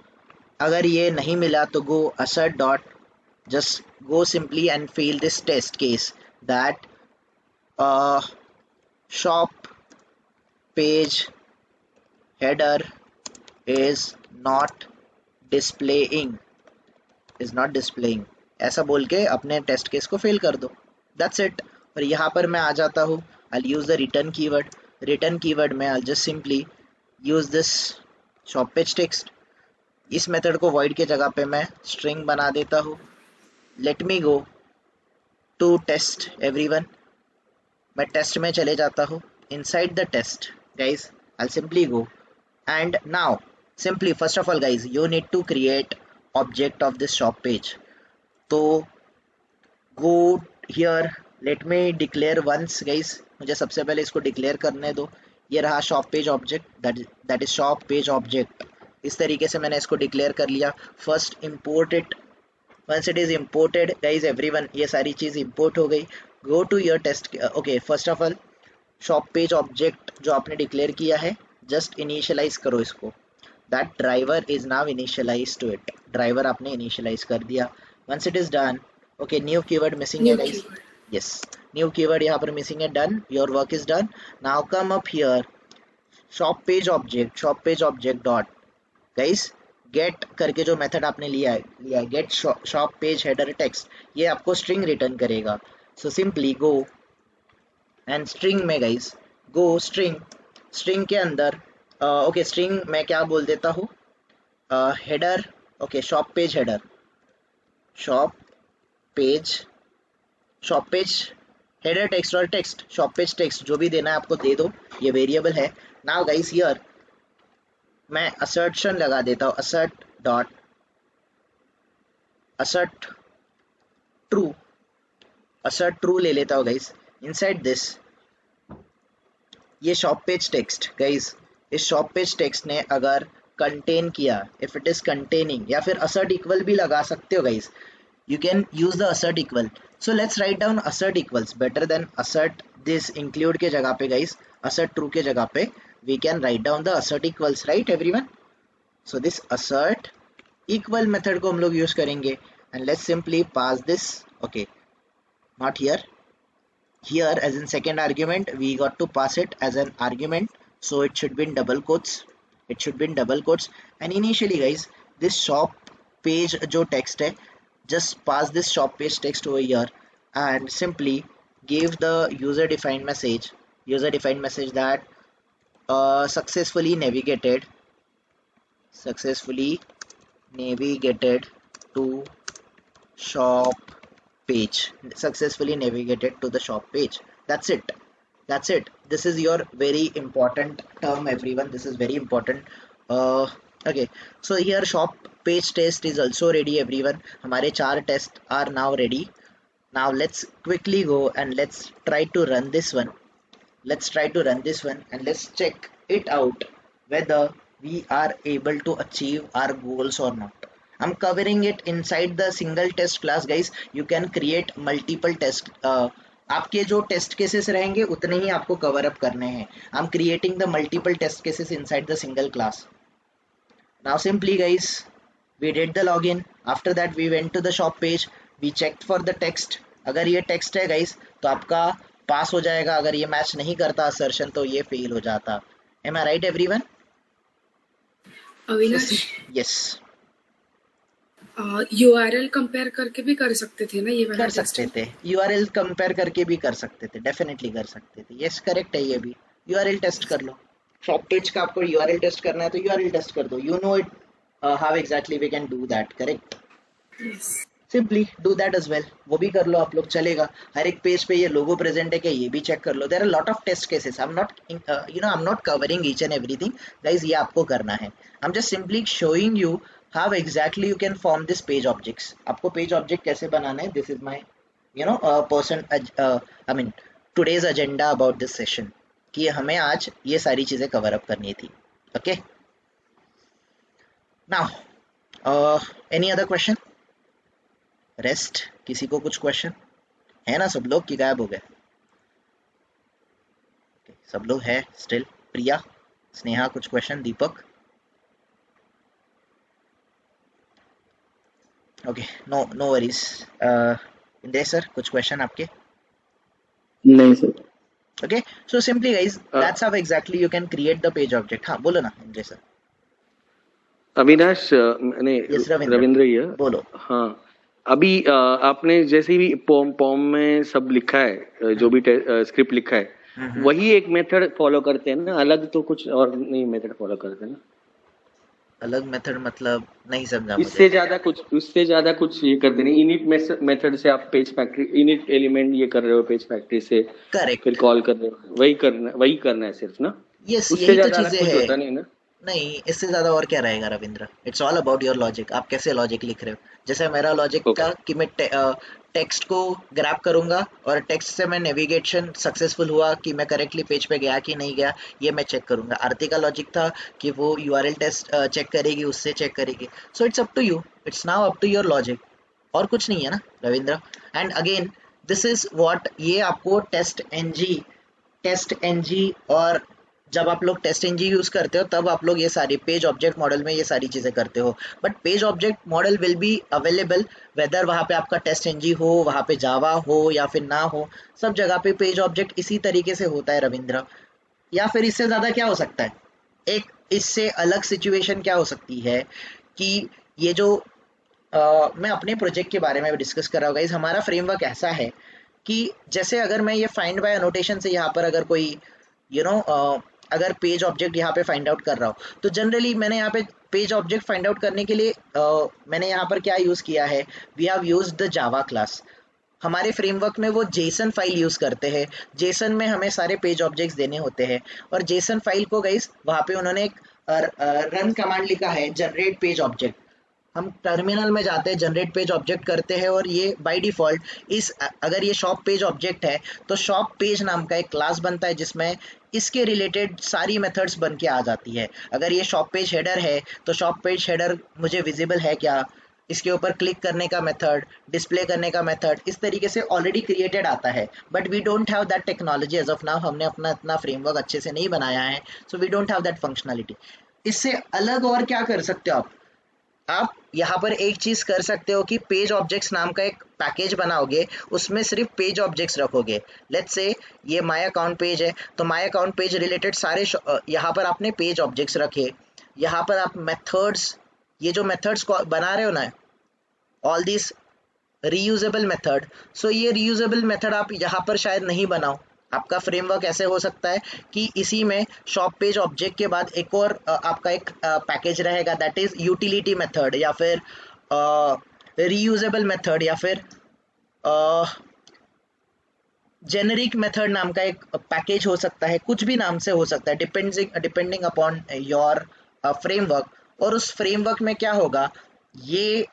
अगर ये नहीं मिला तो go assert dot, just go simply and fail this test case that shop page header is not displaying, ऐसा बोल के अपने टेस्ट केस को फेल कर दो, दैट्स इट। और यहाँ पर मैं आ जाता हूँ, I'll use the return keyword में I'll just simply use this shop page text। इस मेथड को void के जगह पे मैं string बना देता हूँ। let me go to test everyone, मैं टेस्ट में चले जाता हूँ। inside the test guys I'll simply go and now simply first of all guys you need to create object of this shop page। तो go here, let me declare once guys, मुझे सबसे पहले इसको declare करने दो। ये रहा shop page object, that is shop page object. इस तरीके से मैंने इसको डिक्लेयर कर लिया। First import it, once it is imported guys everyone, ये सारी चीज़ इंपोर्ट हो गई। go to your test, okay first of all shop page object जो आपने डिक्लेयर किया है जस्ट इनिशियलाइज करो इसको, that driver is now initialized to it, driver आपने इनिशियलाइज कर दिया। once it is done, okay new keyword missing है guys, yes new keyword यहाँ पर missing है, done, your work is done। now come up here, shop page object dot guys get करके जो method आपने लिया है get shop page header text, ये आपको स्ट्रिंग रिटर्न करेगा। So simply go and string में गाइस गो स्ट्रिंग के अंदर ओके स्ट्रिंग में क्या बोल देता हूँ, header, okay shop page header, shop page header text और टेक्स्ट, शॉप पेज टेक्स्ट जो भी देना है आपको दे दो, ये वेरिएबल है। नाउ गाइस हियर मैं असर्शन लगा देता हूँ, assert true ले लेता हूँ गाइस। इनसाइड दिस ये शॉप पेज टेक्स्ट गाइस, इस शॉप पेज टेक्स्ट ने अगर कंटेन किया, इफ इट इज कंटेनिंग, या फिर assert इक्वल भी लगा सकते हो guys, you can use the assert equal. So let's write down assert equals better than assert this include के जगह पे guys, assert true के जगह पे we can write down the assert equals, right everyone? So this assert equal method को हम लोग use करेंगे and let's simply pass this, okay, not here, here as in second argument we got to pass it as an argument, so it should be in double quotes, it should be in double quotes. And initially guys this shop page जो text है, just pass this shop page text over here and simply give the user defined message that successfully navigated to shop page, successfully navigated to the shop page. That's it. This is your very important term everyone, this is very important. Okay, so here shop page test is also ready everyone. हमारे 4 tests are now ready. Now let's quickly go and let's try to run this one. And let's check it out whether we are able to achieve our goals or not. I'm covering it inside the single test class guys. You can create multiple test. आपके जो test cases रहेंगे उतने ही आपको cover up करने हैं. I'm creating the multiple test cases inside the single class. Now simply guys, we did the login. After that we went to the shop page. We checked for the text. अगर ये text है guys तो आपका पास हो जाएगा, अगर ये match नहीं करता असर्शन तो ये फेल हो जाता. Am I right everyone? Avinash, Yes. URL compare करके भी कर सकते थे ना ये वाला कर सकते थे, URL कंपेयर करके भी कर सकते थे, डेफिनेटली कर सकते थे. यस करेक्ट है, ये भी URL टेस्ट कर लो. शॉप पेज का आपको URL टेस्ट करना है तो URL टेस्ट कर दो. You know it how exactly we can do that, correct? Simply do that as well. वो भी कर लो आप लोग, चलेगा. हर एक पेज पे ये लोगो प्रेजेंट है क्या ये भी चेक कर लो. There are lot of test cases. I am not covering each and everything guys, ये आपको करना है. I am just simply showing you how exactly you can form this page objects. आपको page object कैसे बनाना है. This is my today's agenda about this session, कि हमें आज ये सारी चीजें कवर अप करनी थी. Okay, now any other question? Rest, किसी को कुछ question है ना? सब लोग की गायब हो गए. सब लोग है still. प्रिया, स्नेहा कुछ question? दीपक? Okay, no worries. Indresh sir कुछ क्वेश्चन आपके? नहीं sir. Okay, so simply guys, that's how exactly you can create the page object. हाँ बोलो ना इंद्रेश सर. अविनाश नहीं, Yes, रविंद्र ये बोलो. हाँ, अभी आपने जैसे भी पॉम में सब लिखा है, जो भी स्क्रिप्ट लिखा है, वही एक मेथड फॉलो करते हैं ना? अलग तो कुछ और नहीं मेथड फॉलो करते हैं ना? अलग मेथड मतलब नहीं समझा. उससे ज्यादा कुछ ये करते नहीं. इनिट मेथड से आप पेज फैक्ट्री, इनिट एलिमेंट ये कर रहे हो पेज फैक्ट्री से, करेक्ट, फिर कॉल कर रहे हो, वही करना है सिर्फ ना? यस, उससे यही तो ज्यादा चीजें कुछ है. होता नहीं ना? नहीं, इससे ज्यादा और क्या रहेगा Ravindra. It's all about your logic. आप कैसे लॉजिक लिख रहे हो. जैसे मेरा लॉजिक का कि मैं टेक्स्ट को ग्रैब करूंगा और टेक्स्ट से मैं नेविगेशन सक्सेसफुल हुआ कि मैं करेक्टली पेज पे गया कि नहीं गया, ये मैं चेक करूंगा. आरती का लॉजिक था कि वो URL टेस्ट चेक करेगी, उससे चेक करेगी. So it's up to you, it's now up to your logic. और कुछ नहीं है ना Ravindra. And again this is what, ये आपको टेस्ट एनजी और जब आप लोग टेस्ट एनजी यूज करते हो तब आप लोग ये सारी पेज ऑब्जेक्ट मॉडल में ये सारी चीजें करते हो. But page object model will be available whether वहाँ पे आपका टेस्ट एनजी हो, वहाँ पे जावा हो या फिर ना हो, सब जगह पे पेज ऑब्जेक्ट इसी तरीके से होता है रविंद्र. या फिर इससे ज्यादा क्या हो सकता है, एक इससे अलग सिचुएशन क्या हो सकती है कि ये जो मैं अपने प्रोजेक्ट के बारे में डिस्कस कर रहा हूँ गाइस. हमारा फ्रेमवर्क ऐसा है कि जैसे अगर मैं ये फाइंड बाय एनोटेशन से यहाँ पर अगर कोई अगर पेज ऑब्जेक्ट यहाँ पे फाइंड आउट कर रहा हूँ तो जनरली मैंने यहाँ पे पेज ऑब्जेक्ट फाइंड आउट करने के लिए मैंने यहाँ पर क्या यूज़ किया है, we have used the Java class. हमारे फ्रेमवर्क में वो जेसन फाइल यूज़ करते हैं. जेसन में हमें सारे पेज ऑब्जेक्ट्स देने होते हैं और जेसन फाइल को गाइस वहाँ पे उन्होंने एक रन कमांड लिखा है, जनरेट पेज ऑब्जेक्ट. हम टर्मिनल में जाते हैं, जनरेट पेज ऑब्जेक्ट करते हैं और ये बाय डिफॉल्ट इस अगर ये शॉप पेज ऑब्जेक्ट है तो शॉप पेज नाम का एक क्लास बनता है जिसमें इसके रिलेटेड सारी मेथड्स बन के आ जाती है। अगर ये शॉप पेज हेडर है तो शॉप पेज हेडर मुझे विजिबल है क्या, इसके ऊपर क्लिक करने का मेथड, डिस्प्ले करने का मेथड, इस तरीके से ऑलरेडी क्रिएटेड आता है। But we don't have that technology as of now, हमने अपना इतना फ्रेमवर्क अच्छे से नहीं बनाया है, so we don't have that functionality. इससे अलग और क्या कर सकते हो आप यहाँ पर एक चीज कर सकते हो कि पेज ऑब्जेक्ट्स नाम का एक पैकेज बनाओगे, उसमें सिर्फ पेज ऑब्जेक्ट्स रखोगे। लेट्स से ये माय अकाउंट पेज है तो माय अकाउंट पेज रिलेटेड सारे यहाँ पर आपने पेज ऑब्जेक्ट्स रखे, यहाँ पर आप मेथड्स, ये जो मेथड्स को बना रहे हो ना, ऑल दिस रीयूजेबल मेथड, सो ये रीयूजेबल मेथड आप यहाँ पर शायद नहीं बनाओ। आपका फ्रेमवर्क ऐसे हो सकता है कि इसी में शॉप पेज ऑब्जेक्ट के बाद एक और आपका एक पैकेज रहेगा, दैट इज यूटिलिटी मेथड या फिर रीयूजेबल मेथड या फिर जेनरिक मेथड नाम का एक पैकेज हो सकता है, कुछ भी नाम से हो सकता है, डिपेंडिंग अपॉन योर फ्रेमवर्क। और उस फ्रेमवर्क में क्या होगा, ये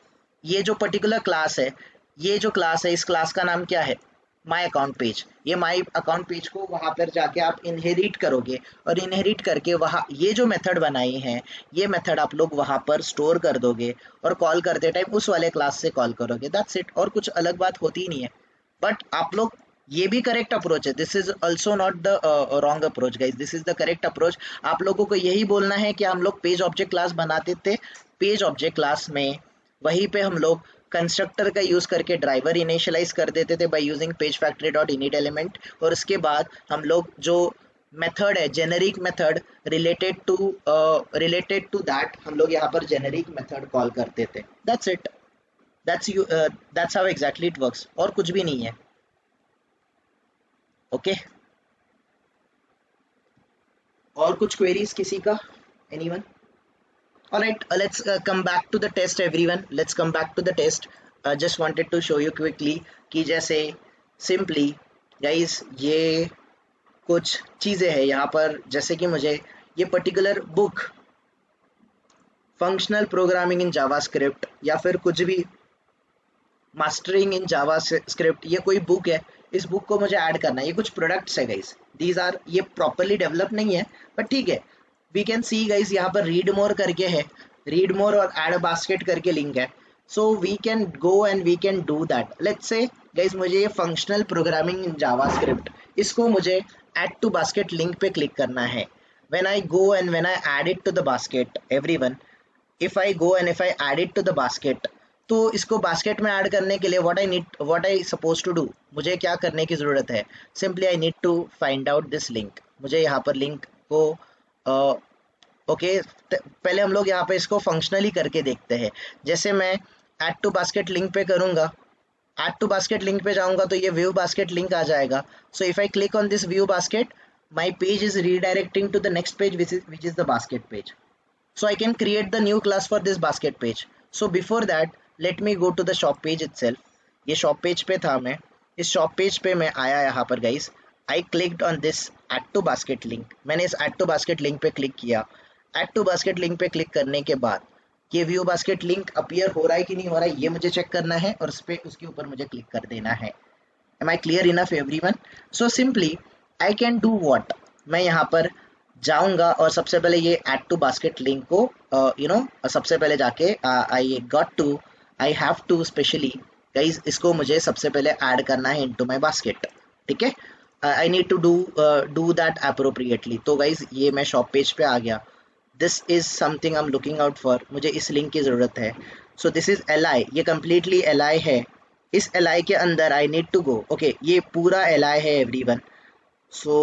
जो पर्टिकुलर क्लास है, ये जो क्लास है, इस क्लास का नाम क्या है, माय अकाउंट पेज। ये माय अकाउंट पेज को वहां पर जाके आप इनहेरिट करोगे और इनहेरिट करके वहाँ ये जो मेथड बनाई है, ये मेथड आप लोग वहां पर स्टोर कर दोगे और कॉल करते टाइम उस वाले क्लास से कॉल करोगे, दैट्स इट। और कुछ अलग बात होती ही नहीं है। बट आप लोग, ये भी करेक्ट अप्रोच है, this is also not the wrong approach guys, this is the correct approach. आप लोगों को यही बोलना है कि हम लोग पेज ऑब्जेक्ट क्लास बनाते थे, पेज ऑब्जेक्ट क्लास में वहीं पे हम लोग कंस्ट्रक्टर का यूज करके ड्राइवर इनिशियलाइज कर देते थे by using page factory dot init element, और उसके बाद हम लोग जो मेथड है generic method related to that, हम लोग यहाँ पर जेनेरिक मेथड कॉल करते थे, that's it. That's how exactly it works, और कुछ भी नहीं है। ओके और कुछ क्वेरीज किसी का, anyone? Alright, let's come back to the test everyone. Let's come back to the test. Just wanted to show you quickly कि जैसे simply guys ये कुछ चीज़ें हैं यहाँ पर, जैसे कि मुझे ये particular book functional programming in JavaScript या फिर कुछ भी मास्टरिंग इन जावास्क्रिप्ट, ये कोई बुक है, इस बुक को मुझे ऐड करना है। ये कुछ प्रोडक्ट्स है गाइस, दीज आर, ये प्रॉपरली डेवलप नहीं है बट ठीक है। वी कैन सी गाइस यहाँ पर रीड मोर करके है, रीड मोर और ऐड बास्केट करके लिंक है, so we can go and we can do that. Let's say guys मुझे ये फंक्शनल प्रोग्रामिंग इन जावास्क्रिप्ट, इसको मुझे ऐड टू बास्केट लिंक पे क्लिक करना है। When I go and when I add it to the basket everyone, if I go and if I add it to the basket, तो इसको basket में add करने के लिए what I suppose to do, मुझे क्या करने की ज़रूरत है, simply I need to find out this link. मुझे यहाँ पर लिंक को पहले हम लोग यहाँ पे इसको फंक्शनली करके देखते हैं। जैसे मैं ऐड टू बास्केट लिंक पे करूँगा, ऐड टू बास्केट लिंक पे जाऊँगा तो ये व्यू बास्केट लिंक आ जाएगा। So if I click on this view basket, my page is redirecting to the next page which is the basket page. So I can create the new class for this basket page. So before that, let me go to the shop page itself. ये shop page पे था मैं, इस shop page पे मैं आया यहाँ पर guys. I clicked on this add to basket link. मैंने इस add to basket link पे click किया। add to basket link पे click करने के बाद ये view basket link appear हो रहा है कि नहीं हो रहा है, ये मुझे check करना है और उसके ऊपर मुझे click कर देना है। Am I clear enough everyone? So simply I can do what? मैं यहाँ पर जाऊंगा और सबसे पहले ये ऐड टू बास्केट लिंक को सबसे पहले जाके I have to specially guys इसको मुझे सबसे पहले ऐड करना है इनटू माय बास्केट, ठीक है। I need to do that appropriately. तो गाइज ये मैं शॉप पेज पे आ गया, this is something I am looking out for, मुझे इस लिंक की ज़रूरत है। सो दिस इज li, ये कम्प्लीटली li है। इस li के अंदर I need to go, okay ये पूरा li है everyone. So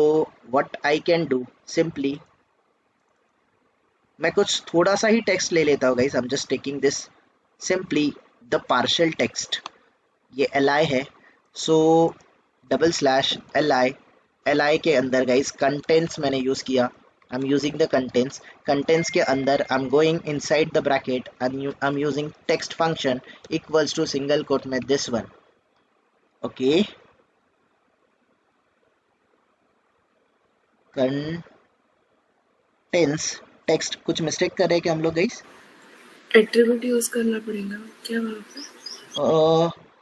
what I can do, simply मैं कुछ थोड़ा सा ही टेक्स्ट ले लेता हूँ guys, I'm just taking this simply the partial text, ये li है, so /li के अंदर गाइस कंटेंट्स मैंने यूज़ किया, I'm using the contents के अंदर I'm going inside the bracket and I'm using text function equals to single quote में this one, okay। Contents text, कुछ मिस्टेक कर रहे हैं क्या हम लोग गाइस? एट्रीब्यूट यूज करना पड़ेगा क्या वहाँ पे?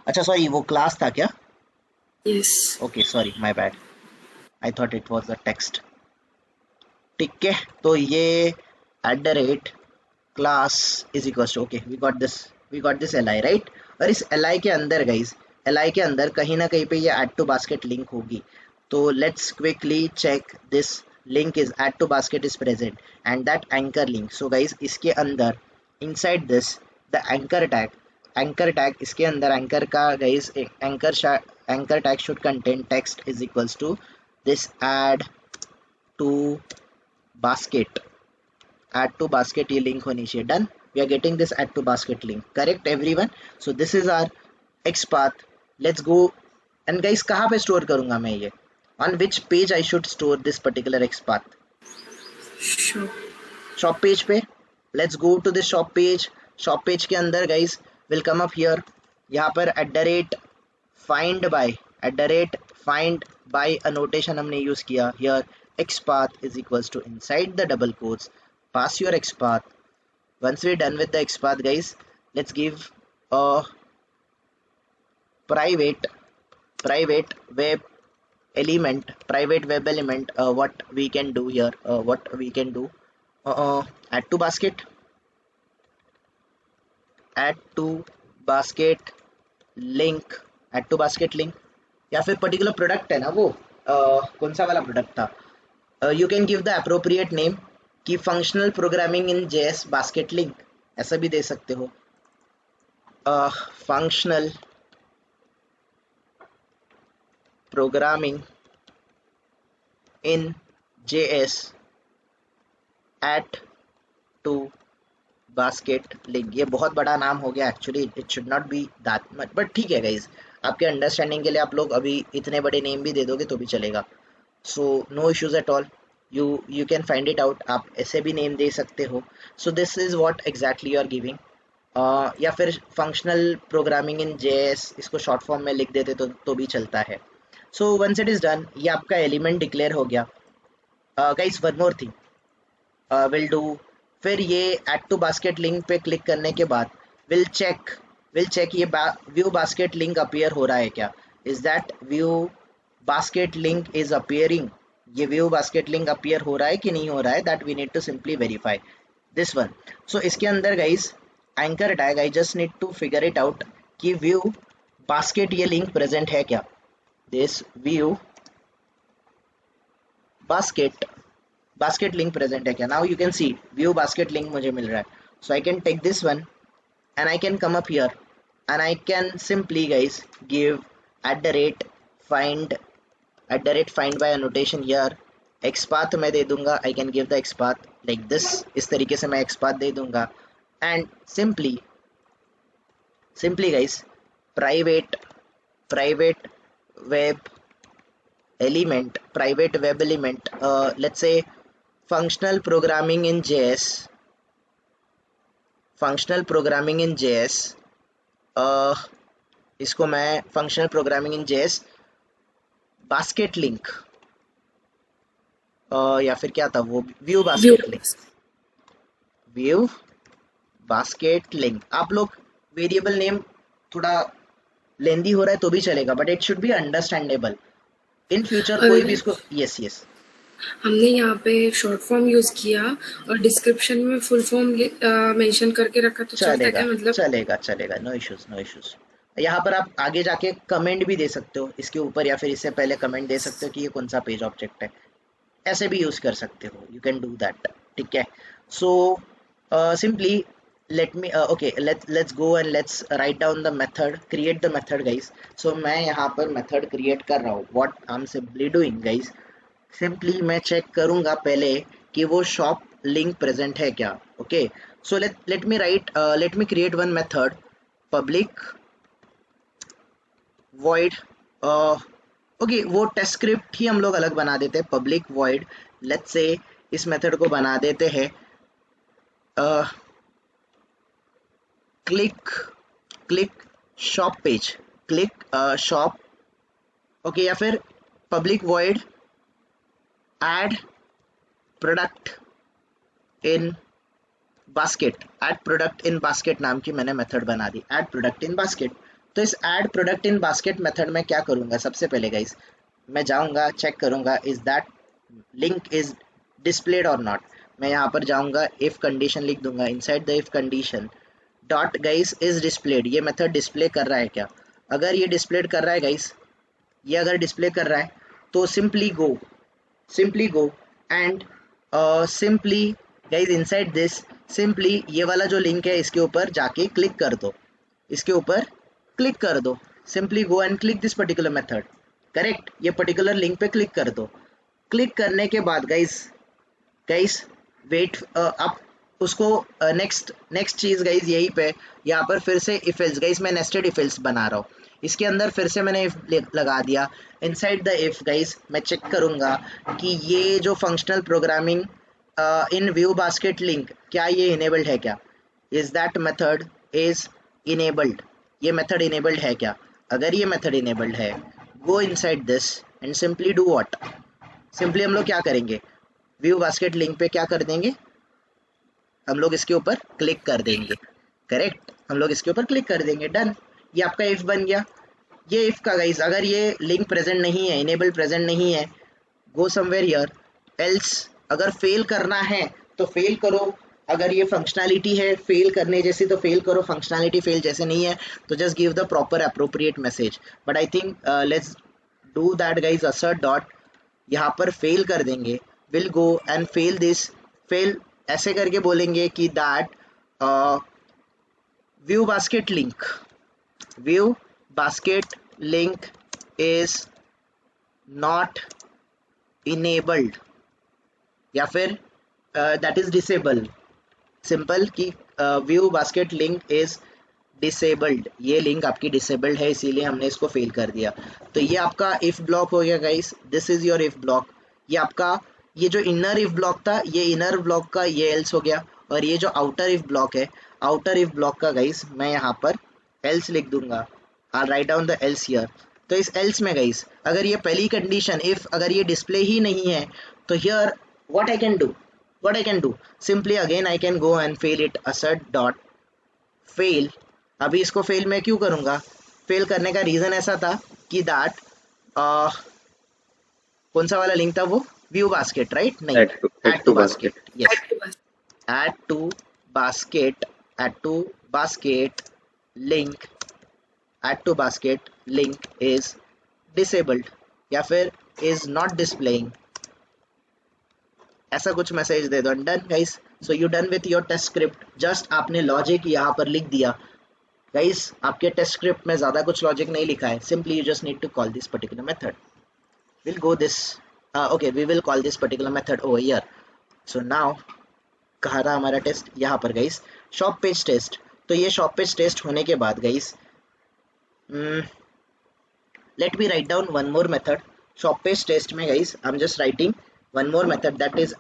अच्छा सॉरी, वो क्लास था क्या? Yes. Okay sorry, my bad, I thought it was a text. ठीक है, तो ये at the rate class is equal to, okay we got this L I right. और इस एल आई के अंदर गाइज, एल आई के अंदर कहीं ना कहीं पे ये ऐड टू बास्केट लिंक होगी। तो let's quickly check this link is add to basket is present and that anchor link. So guys इसके अंदर inside this the anchor tag इसके अंदर एंकर का guys anchor tag should contain text is equals to this add to basket. add to basket ये लिंक होनी चाहिए। Done, we are getting this add to basket link, correct everyone? So this is our X path. Let's go and guys कहाँ पे store करूंगा मैं ये? On which page I should store this particular X path? Shop page पे। Let's go to this shop page. Shop page के अंदर guys will come up here, यहाँ पर @find by annotation हमने यूज किया here. xpath is equals to inside the double quotes pass your xpath. Once we're done with the xpath guys, let's give a private web element. What we can do here, add to basket link, या फिर particular product है ना वो, कौन सा वाला product था? You can give the appropriate name कि functional programming in JS basket link, ऐसा भी दे सकते हो। Functional programming in JS at to basket link. ये बहुत बड़ा नाम हो गया actually, it should not be that much, but ठीक है गाइज, आपके अंडरस्टैंडिंग के लिए आप लोग अभी इतने बड़े नेम भी दे दोगे तो भी चलेगा। So no issues at all, you can find it out. आप ऐसे भी नेम दे सकते हो। So this is what exactly you are giving. या फिर फंक्शनल प्रोग्रामिंग इन जेएस इसको शॉर्ट फॉर्म में लिख देते तो भी चलता है। So once it is done, ये आपका एलिमेंट डिक्लेयर हो गया। Guys one more thing will do, फिर ये ऐड टू बास्केट लिंक पे क्लिक करने के बाद विल चेक ये व्यू बास्केट लिंक अपीयर हो रहा है क्या? Is that view basket link is appearing? ये व्यू बास्केट लिंक अपीयर हो रहा है कि नहीं हो रहा है, that we need to simply verify this one. So इसके अंदर guys anchor tag, I just need to figure it out कि व्यू बास्केट ये लिंक प्रेजेंट है क्या। This view basket link present है क्या? Now you can see view basket link मुझे मिल रहा है। So I can take this one and I can come up here and I can simply guys give @find by annotation here. xpath मैं दे दूंगा, I can give the xpath like this, इस तरीके से मैं xpath दे दूंगा and simply guys private web element, let's say functional programming in JS, इसको मैं functional programming in JS basket link, या फिर क्या था वो, व्यू बास्केट लिंक। आप लोग वेरिएबल नेम थोड़ा लेंदी हो रहा है तो भी चलेगा, but it should be understandable in future. कोई भी इसको यस हमने यहाँ पे शॉर्ट फॉर्म यूज किया और डिस्क्रिप्शन में फुल फॉर्म मेंशन करके रखा तो चलता क्या? मतलब चलेगा, नो इश्यूज। यहाँ पर आप आगे जाके कमेंट भी दे सकते हो इसके ऊपर, या फिर इससे पहले कमेंट दे सकते हो कि ये कौन सा पेज ऑब्जेक्ट है, ऐसे भी यूज कर सकते हो, यू कैन डू दैट। ठीक है, so simply let's go and let's write down the method, create the method guys. So मैं यहाँ पर method create कर रहा हूँ। what I'm simply doing guys, simply मैं चेक करूँगा पहले कि वो shop link present है क्या। okay, so let me create one method, public void okay, वो टेस्ट स्क्रिप्ट ही हम लोग अलग बना देते हैं। public void, let's say इस मेथड को बना देते हैं click shop page, click shop, okay, या फिर public void add product in basket, add product in basket नाम की मैंने मेथड बना दी, ऐड प्रोडक्ट इन बास्केट। तो इस add product in basket method में क्या करूंगा, सबसे पहले गाइस मैं जाऊंगा चेक करूंगा is that link is displayed और नॉट। मैं यहाँ पर जाऊंगा, इफ कंडीशन लिख दूंगा, inside the if condition dot guys is displayed, ये मेथड डिस्प्ले कर रहा है क्या। अगर ये डिस्प्ले कर रहा है गाइस, ये अगर डिस्प्ले कर रहा है तो simply go and simply guys inside this simply ये वाला जो लिंक है इसके ऊपर जाके क्लिक कर दो, इसके ऊपर क्लिक कर दो, simply go and click this particular method, correct. ये पर्टिकुलर लिंक पे क्लिक कर दो। क्लिक करने के बाद गाइस वेट, आप उसको नेक्स्ट चीज गाइस यहीं पे यहाँ पर फिर से इफ एल्स, गाइस मैं नेस्टेड इफ एल्स बना रहा हूँ, इसके अंदर फिर से मैंने इफ लगा दिया। इनसाइड द इफ गाइस मैं चेक करूंगा कि ये जो फंक्शनल प्रोग्रामिंग इन व्यू बास्केट लिंक, क्या ये इनेबल्ड है क्या, is that method is enabled, ये मेथड इनेबल्ड है क्या। अगर ये मेथड इनेबल्ड है, go inside this and simply do what, simply हम लोग क्या करेंगे, व्यू बास्केट लिंक पे क्या कर देंगे, हम लोग इसके ऊपर क्लिक कर देंगे, करेक्ट, हम लोग इसके ऊपर क्लिक कर देंगे, डन। ये आपका इफ बन गया। ये इफ का गाइस अगर ये लिंक प्रेजेंट नहीं है, इनेबल प्रेजेंट नहीं है, गो समवेयर हियर, एल्स अगर फेल करना है तो फेल करो, अगर ये फंक्शनैलिटी है फेल करने जैसी तो फेल करो, फंक्शनैलिटी फेल जैसे नहीं है तो just give the proper appropriate message. But I think let's do that guys, assert dot, यहाँ पर फेल कर देंगे, will go and fail this, fail ऐसे करके बोलेंगे कि that view basket link is not enabled, या फिर दैट इज डिसेबल्ड, सिंपल कि view basket link is disabled, ये लिंक आपकी डिसेबल्ड है इसीलिए हमने इसको फेल कर दिया। तो ये आपका इफ ब्लॉक हो गया guys, this is your if block. ये आपका ये जो इनर इफ ब्लॉक था, ये इनर ब्लॉक का ये एल्स हो गया, और ये जो आउटर इफ ब्लॉक है, आउटर इफ ब्लॉक का गाइस मैं यहाँ पर एल्स लिख दूंगा, I write down the else here. तो इस एल्स में गाइस अगर ये पहली कंडीशन इफ अगर ये डिस्प्ले ही नहीं है तो here what I can do simply again I can go and fail it, assert dot fail. अभी इसको फेल मैं क्यों करूंगा, फेल करने का रीजन ऐसा था कि दैट कौन सा वाला लिंक था वो, व्यू बास्केट, राइट, नहीं add to basket, yes, add to basket link is disabled या फिर इज नॉट डिस्प्लेइंग, ऐसा कुछ मैसेज दे दो, done guys. So you done with your test script, just आपने लॉजिक यहाँ पर लिख दिया गाइस, आपके टेस्ट स्क्रिप्ट में ज्यादा कुछ लॉजिक नहीं लिखा है, simply you just need to call this particular method, we'll go this okay, we will call this particular method over here. So now कहाँ रहा हमारा टेस्ट, यहाँ पर गाइस शॉप पेज टेस्ट। तो ये शॉप पेज टेस्ट होने के बाद guys let me write down one more method shop page test में guys I'm just writing one more method that is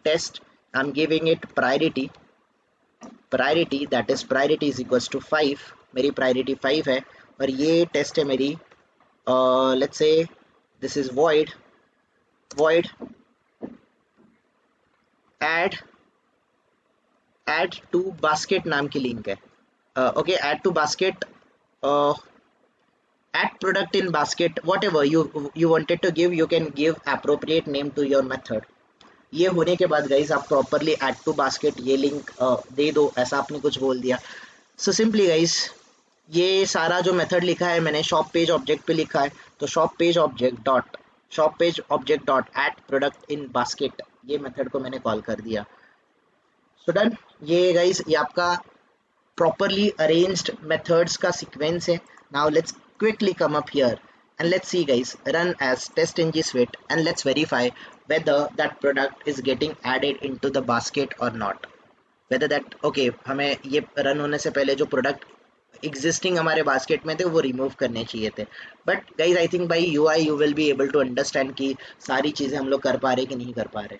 @test, I'm giving it priority that is priority is equals to 5, मेरी priority 5 है, और ये test है मेरी let's say this is void add to basket नाम की link है, okay, add to basket, add product in basket, whatever you wanted to give, you can give appropriate name to your method। ये होने के बाद guys आप properly add to basket ये link दे दो, ऐसा आपने कुछ बोल दिया। सो सिंपली गाइज ये सारा जो मेथड लिखा है मैंने शॉप पेज ऑब्जेक्ट पे लिखा है, तो shop page object dot add product in basket, ये मेथड को मैंने कॉल कर दिया। सो डन, ये गाइज ये आपका प्रॉपरली अरेंज्ड मेथड्स का सीक्वेंस है। Now let's quickly come up here and let's see guys, run as test ng suite and let's verify whether that product is getting added into the basket or not, whether that okay, हमें ये run होने से पहले जो product existing हमारे basket में थे वो रिमूव करने चाहिए थे, but guys I think by UI you will be able to understand कि सारी चीज़ें हम लोग कर पा रहे कि नहीं कर पा रहे।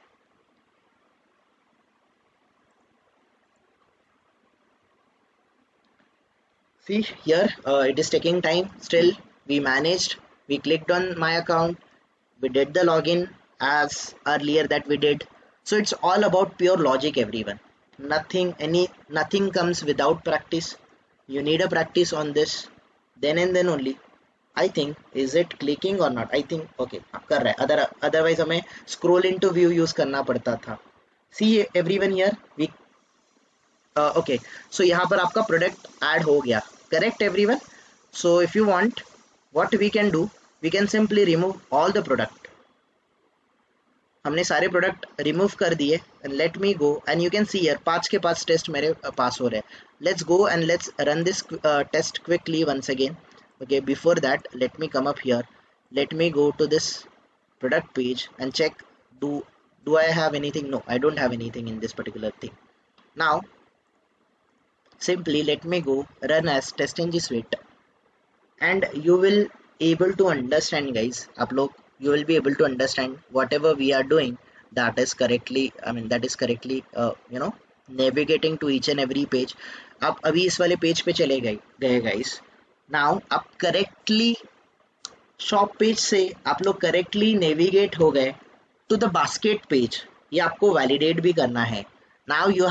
See here it is taking time, still we managed, we clicked on my account, we did the login as earlier that we did, so it's all about pure logic everyone, nothing comes without practice. You need a practice on this, then and then only. I think, is it clicking or not? I think okay, कर रहा है. Otherwise हमें scroll into view use करना पड़ता था. See everyone here, we okay, so यहाँ पर आपका product add हो गया. Correct everyone? So if you want, what we can do, we can simply remove all the product. हमने सारे प्रोडक्ट रिमूव कर दिए and let me go and you can see here 5 के 5 टेस्ट मेरे पास हो रहे हैं. Let's go and let's run this test quickly once again. okay, before that let me come up here, let me go to this product page and check, do I have anything? No, I don't have anything in this particular thing. Now simply let me go run as TestNG Suite and you will able to understand guys, आप लोग you will be able to understand whatever we are doing, that is correctly navigating to each and every page. आप अभी इस वाले page पे चले गए guys. Now आप करेक्टली शॉप पेज से आप लोग करेक्टली नेविगेट हो गए टू द बास्केट पेज. ये आपको वैलिडेट भी करना है. Now you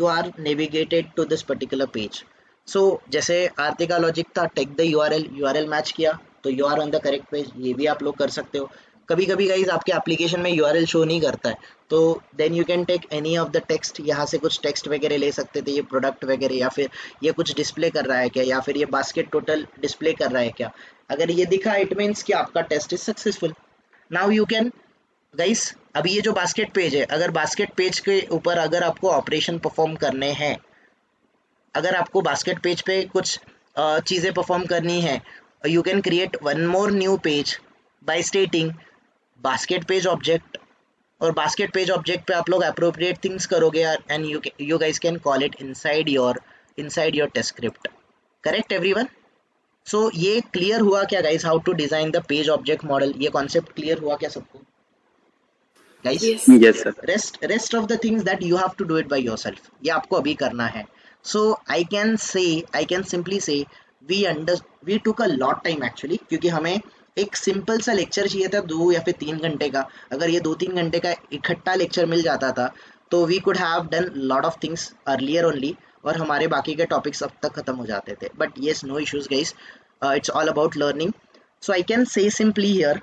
are navigated to this particular page. So जैसे आरती का लॉजिक था, टेक द URL मैच किया तो you are on the correct page. ये भी आप लोग कर सकते हो. कभी कभी गाइज आपके एप्लीकेशन में URL शो नहीं करता है, तो then you can take any of the text. यहाँ से कुछ टेक्स्ट वगैरह ले सकते थे, ये प्रोडक्ट वगैरह, या फिर ये कुछ डिस्प्ले कर रहा है क्या, या फिर ये बास्केट टोटल डिस्प्ले कर रहा है क्या. अगर ये दिखा इट मीन्स कि आपका test is successful. Now you can guys, अभी ये जो बास्केट पेज है, अगर बास्केट पेज के ऊपर अगर आपको ऑपरेशन परफॉर्म करने हैं, अगर आपको बास्केट पेज पे कुछ चीज़ें परफॉर्म करनी है, you can create one more new page by stating basket page object, और basket page object पे आप लोग appropriate things करोगे and you guys can call it inside your test script. Correct everyone? So ये clear हुआ क्या guys, how to design the page object model? ये concept clear हुआ क्या सबको guys? Yes sir. Rest of the things that you have to do it by yourself. ये आपको अभी करना है. So I can simply say we took a lot time actually, क्योंकि हमें एक सिंपल सा लेक्चर चाहिए था 2 या फिर 3 घंटे का. अगर ये 2-3 घंटे का इकट्ठा लेक्चर मिल जाता था तो we could have done lot of things earlier only, और हमारे बाकी के टॉपिक्स अब तक खत्म हो जाते थे. But yes, no issues guys, it's all about learning. So I can say simply here,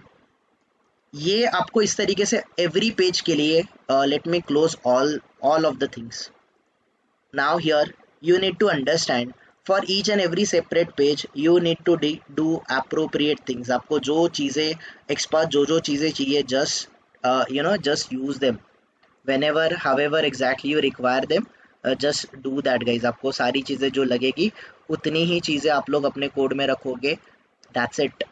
ये आपको इस तरीके से एवरी पेज के लिए let me close all of the things. Now here you need to understand, for each and every separate page you need to do appropriate things. आपको जो चीज़ें एक्सपर्ट जो चीज़ें चाहिए, just use them whenever however exactly you require them. Just do that guys. आपको सारी चीज़ें जो लगेगी उतनी ही चीज़ें आप लोग अपने कोड में रखोगे. That's it.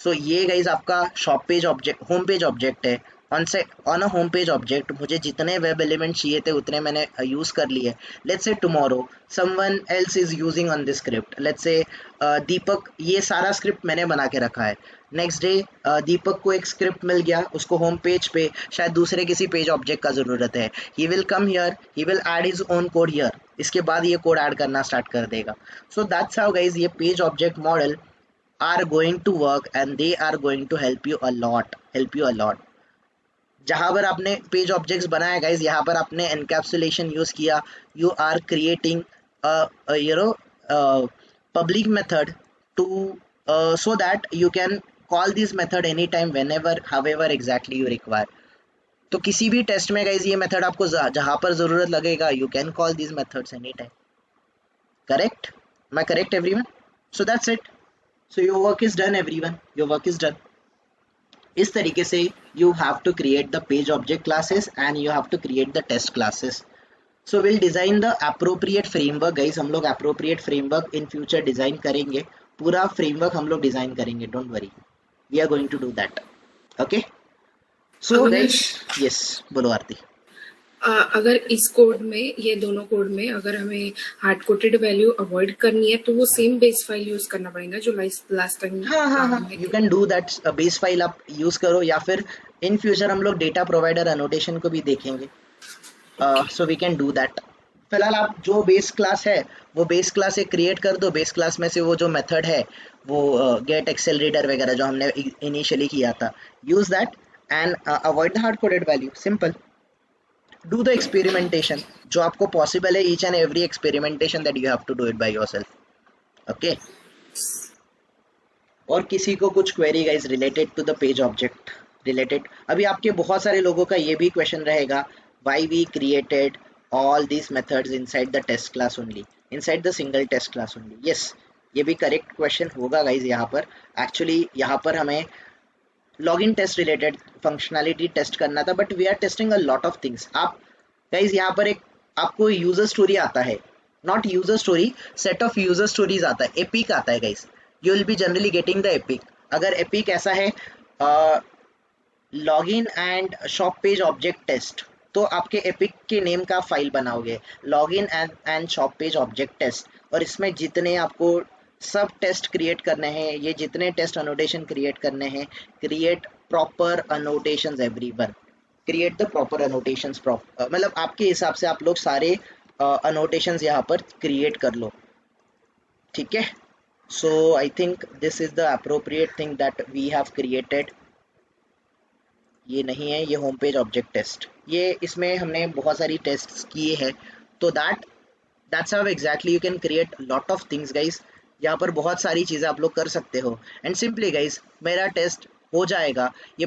So ये गाइज आपका shop page object, home page object है. On a home page object मुझे जितने वेब एलिमेंट चाहिए थे उतने मैंने यूज़ कर लिए. Let's say tomorrow someone else is using on this script. Let's say Deepak, ये सारा स्क्रिप्ट मैंने बना के रखा है. नेक्स्ट डे दीपक को एक स्क्रिप्ट मिल गया, उसको होम पेज पे शायद दूसरे किसी पेज ऑब्जेक्ट का ज़रूरत है. He will come here, he will add his own code here. इसके बाद ये कोड ऐड करना स्टार्ट कर देगा. सो दैट्स हाउ गाइज ये page object model are going to work and they are going to help you a lot. जहाँ पर आपने पेज ऑब्जेक्ट्स बनाया गाइज, यहाँ पर आपने एनकैप्सुलेशन यूज किया. You are creating public method to so that you can call this method anytime, whenever, however exactly you require. तो किसी भी टेस्ट में गाइज ये मेथड आपको जहाँ पर ज़रूरत लगेगा, you can call these methods anytime. Correct? Am I correct everyone? So that's it. So your work is done everyone, your work is done. इस तरीके से you have to create the page object classes and you have to create the test classes. So we'll design the appropriate framework guys. हम लोग appropriate framework in future design करेंगे. पूरा framework हम लोग design करेंगे, don't worry. We are going to do that. Okay? So guys, yes, बोलो आरती. अगर इस कोड में, ये दोनों कोड में अगर हमें हार्ड कोडेड वैल्यू अवॉइड करनी है तो वो सेम बेस फाइल यूज करना पड़ेगा जो लास्ट टाइम. हाँ, you can do that. Base file आप यूज करो, या फिर इन फ्यूचर हम लोग डेटा प्रोवाइडर अनोटेशन को भी देखेंगे. So we can do that. फिलहाल आप जो बेस क्लास है वो बेस क्लास एक क्रिएट कर दो. बेस क्लास में से वो जो मेथड है वो गेट एक्सेलरेटर वगैरह जो हमने इनिशियली किया था, use that and avoid the hard coded value. Simple. do the experimentation जो आपको possible है, each and every experimentation that you have to do it by yourself. Okay. और किसी को कुछ query guys related to the page object related? अभी आपके बहुत सारे लोगों का ये भी क्वेश्चन रहेगा, why we created all these methods inside the test class only, inside the single test class only? Yes, ये भी करेक्ट क्वेश्चन होगा गाइज. यहाँ पर एक्चुअली यहाँ पर हमें login test related functionality test करना था, but we are testing a lot of things. आप गाइज यहाँ पर एक आपको यूजर स्टोरी आता है, not user story, set of user stories आता है, एपिक आता है guys. You will be generally getting the epic. अगर एपिक ऐसा है login and shop page object test, तो आपके एपिक के नेम का फाइल बनाओगे login and shop page object test, और इसमें जितने आपको सब टेस्ट क्रिएट करने हैं, ये जितने टेस्ट अनोटेशन क्रिएट करने हैं, create proper annotations everyone, create the proper annotations, मतलब आपके हिसाब से आप लोग सारे अनोटेशंस यहाँ पर क्रिएट कर लो. ठीक है. So I think this is the appropriate thing that we have created. ये नहीं है, ये होम पेज ऑब्जेक्ट टेस्ट, ये इसमें हमने बहुत सारी टेस्ट्स किए हैं, तो that's how exactly you can create lot of things guys. यहाँ पर बहुत सारी चीज़ें आप लोग कर सकते हो. एंड सिंपली गाइज मेरा टेस्ट हो जाएगा ये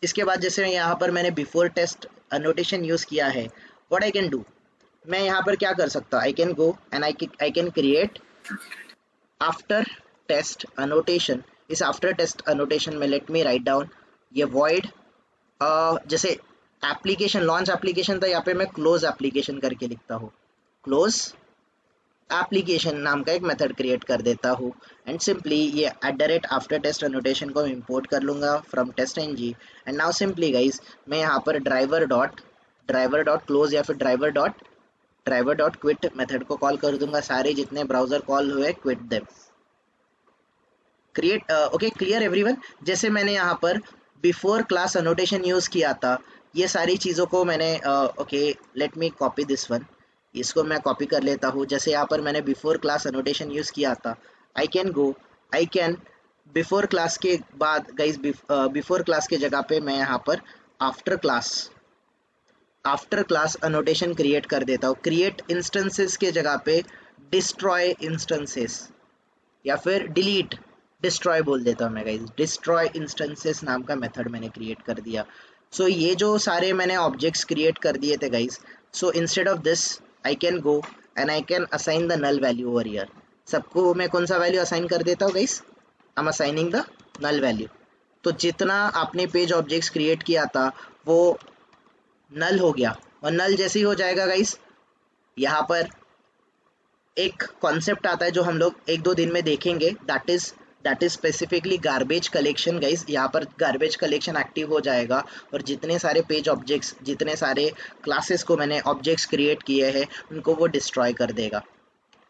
इसके बाद जैसे यहाँ पर मैंने बिफोर टेस्ट अनोटेशन यूज़ किया है, व्हाट आई कैन डू, मैं यहाँ पर क्या कर सकता हूँ, I can go and I can create after test annotation. इस आफ्टर टेस्ट अनोटेशन में लेट मी राइट डाउन ये void जैसे एप्लीकेशन लॉन्च एप्लीकेशन था, यहाँ पे मैं क्लोज एप्लीकेशन करके लिखता हूँ, क्लोज एप्लीकेशन नाम का एक मेथड क्रिएट कर देता हूँ. एंड सिंपली ये @आफ्टर टेस्ट अनोटेशन को इंपोर्ट कर लूँगा from test ng. And now simply guys मैं यहाँ पर ड्राइवर डॉट क्लोज या फिर ड्राइवर डॉट क्विट मेथड को कॉल कर दूंगा. सारे जितने ब्राउजर कॉल हुए quit them, create. Okay, clear everyone? जैसे मैंने यहाँ पर बिफोर क्लास अनोटेशन यूज़ किया था, ये सारी चीज़ों को मैंने okay let me copy this one, इसको मैं कॉपी कर लेता हूँ. जैसे यहाँ पर मैंने बिफोर क्लास अनोटेशन यूज़ किया था, आई कैन बिफोर क्लास के बाद गाइज बिफोर क्लास के जगह पे मैं यहाँ पर आफ्टर क्लास अनोटेशन क्रिएट कर देता हूँ. क्रिएट इंस्टेंसेस के जगह पे डिस्ट्रॉय इंस्टेंसेस या फिर डिस्ट्रॉय बोल देता हूँ मैं गाइज. डिस्ट्रॉय इंस्टेंसेस नाम का मेथड मैंने क्रिएट कर दिया. सो ये जो सारे मैंने ऑब्जेक्ट्स क्रिएट कर दिए थे guys, so instead of this I can go and I can assign the null value over here. सबको मैं कौन सा वैल्यू असाइन कर देता हूँ guys, I am assigning the null value. तो जितना आपने पेज ऑब्जेक्ट्स क्रिएट किया था वो नल हो गया, और नल जैसे ही हो जाएगा गाइस, यहाँ पर एक कॉन्सेप्ट आता है जो हम लोग 1-2 दिन में देखेंगे, that is specifically garbage collection guys. यहाँ पर गार्बेज कलेक्शन एक्टिव हो जाएगा और जितने सारे पेज ऑब्जेक्ट्स, जितने सारे क्लासेस को मैंने ऑब्जेक्ट्स क्रिएट किए हैं उनको वो डिस्ट्रॉय कर देगा.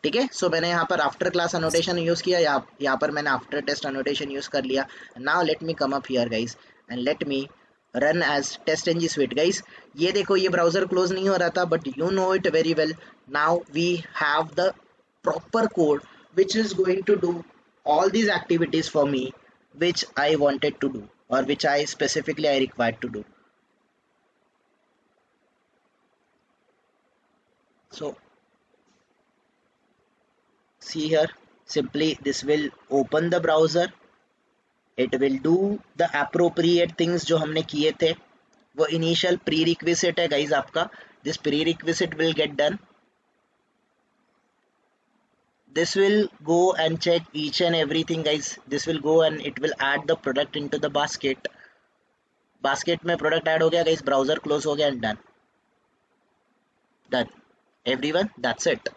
ठीक है. सो मैंने यहाँ पर आफ्टर क्लास अनोटेशन यूज़ किया, यहाँ पर मैंने आफ्टर टेस्ट अनोटेशन यूज़ कर लिया. Now let me come up here guys and let me run as test ng suite guys. ये देखो ये ब्राउजर क्लोज नहीं हो रहा था, but you know it very well. Now we have the proper code which is going to do all these activities for me which I wanted to do or which I required to do. So see here, simply this will open the browser, it will do the appropriate things जो हमने किए थे. वो initial prerequisite है guys आपका, this prerequisite will get done. This will go and check each and everything guys. This will go and it will add the product into the basket. Basket में product add हो गया guys, browser close हो गया and done everyone. That's it.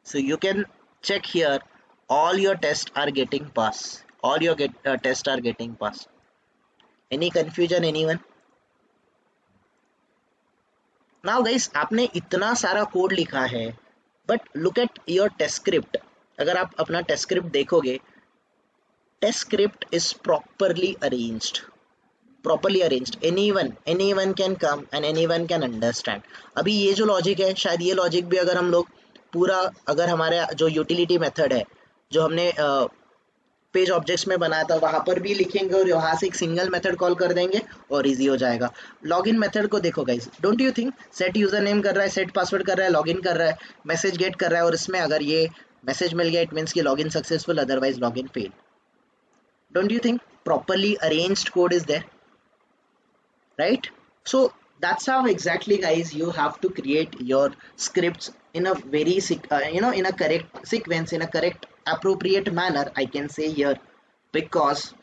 So you can check here, all your tests are getting passed, all your tests are getting passed. Any confusion anyone? Now guys आपने इतना सारा code लिखा है, but look at your test script. अगर आप अपना test script देखोगे, test script is properly arranged. Anyone can come and anyone can understand. अभी ये जो लॉजिक है, शायद ये लॉजिक भी अगर हम लोग पूरा, अगर हमारा जो यूटिलिटी मेथड है जो हमने पेज ऑब्जेक्ट्स में बनाया था वहां पर भी लिखेंगे और वहां से एक सिंगल मेथड कॉल कर देंगे और इजी हो जाएगा। लॉगिन मेथड को देखो guys, don't you think set user name कर रहा है, सेट पासवर्ड कर रहा है, लॉगिन कर रहा है, मैसेज गेट कर रहा है और इसमें अगर ये मैसेज मिल गया इट मींस कि login successful, otherwise login fail. Don't you think properly arranged code is there, right? So that's how exactly guys you have to create your scripts in a very in a correct sequence, in a correct appropriate manner, I can say here, because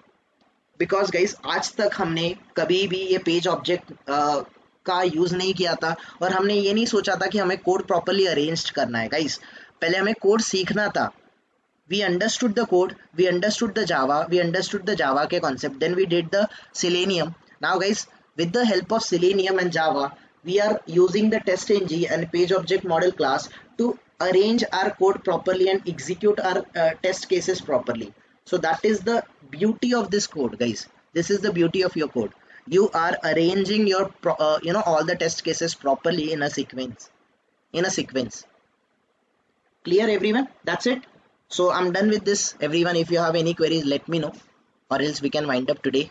guys आज तक हमने कभी भी ये page object का use नहीं किया था और हमने ये नहीं सोचा था कि हमें कोड प्रॉपर्ली अरेंज करना है। गाइस पहले हमें कोड सीखना था। We understood the code, we understood the Java, we understood the Java के concept, then we did the Selenium. Now guys, with the help of Selenium and Java, we are using the TestNG and page object model class to arrange our code properly and execute our test cases properly. So that is the beauty of this code, guys. This is the beauty of your code. You are arranging your all the test cases properly in a sequence. Clear everyone? That's it. So I'm done with this. Everyone, if you have any queries, let me know, or else we can wind up today.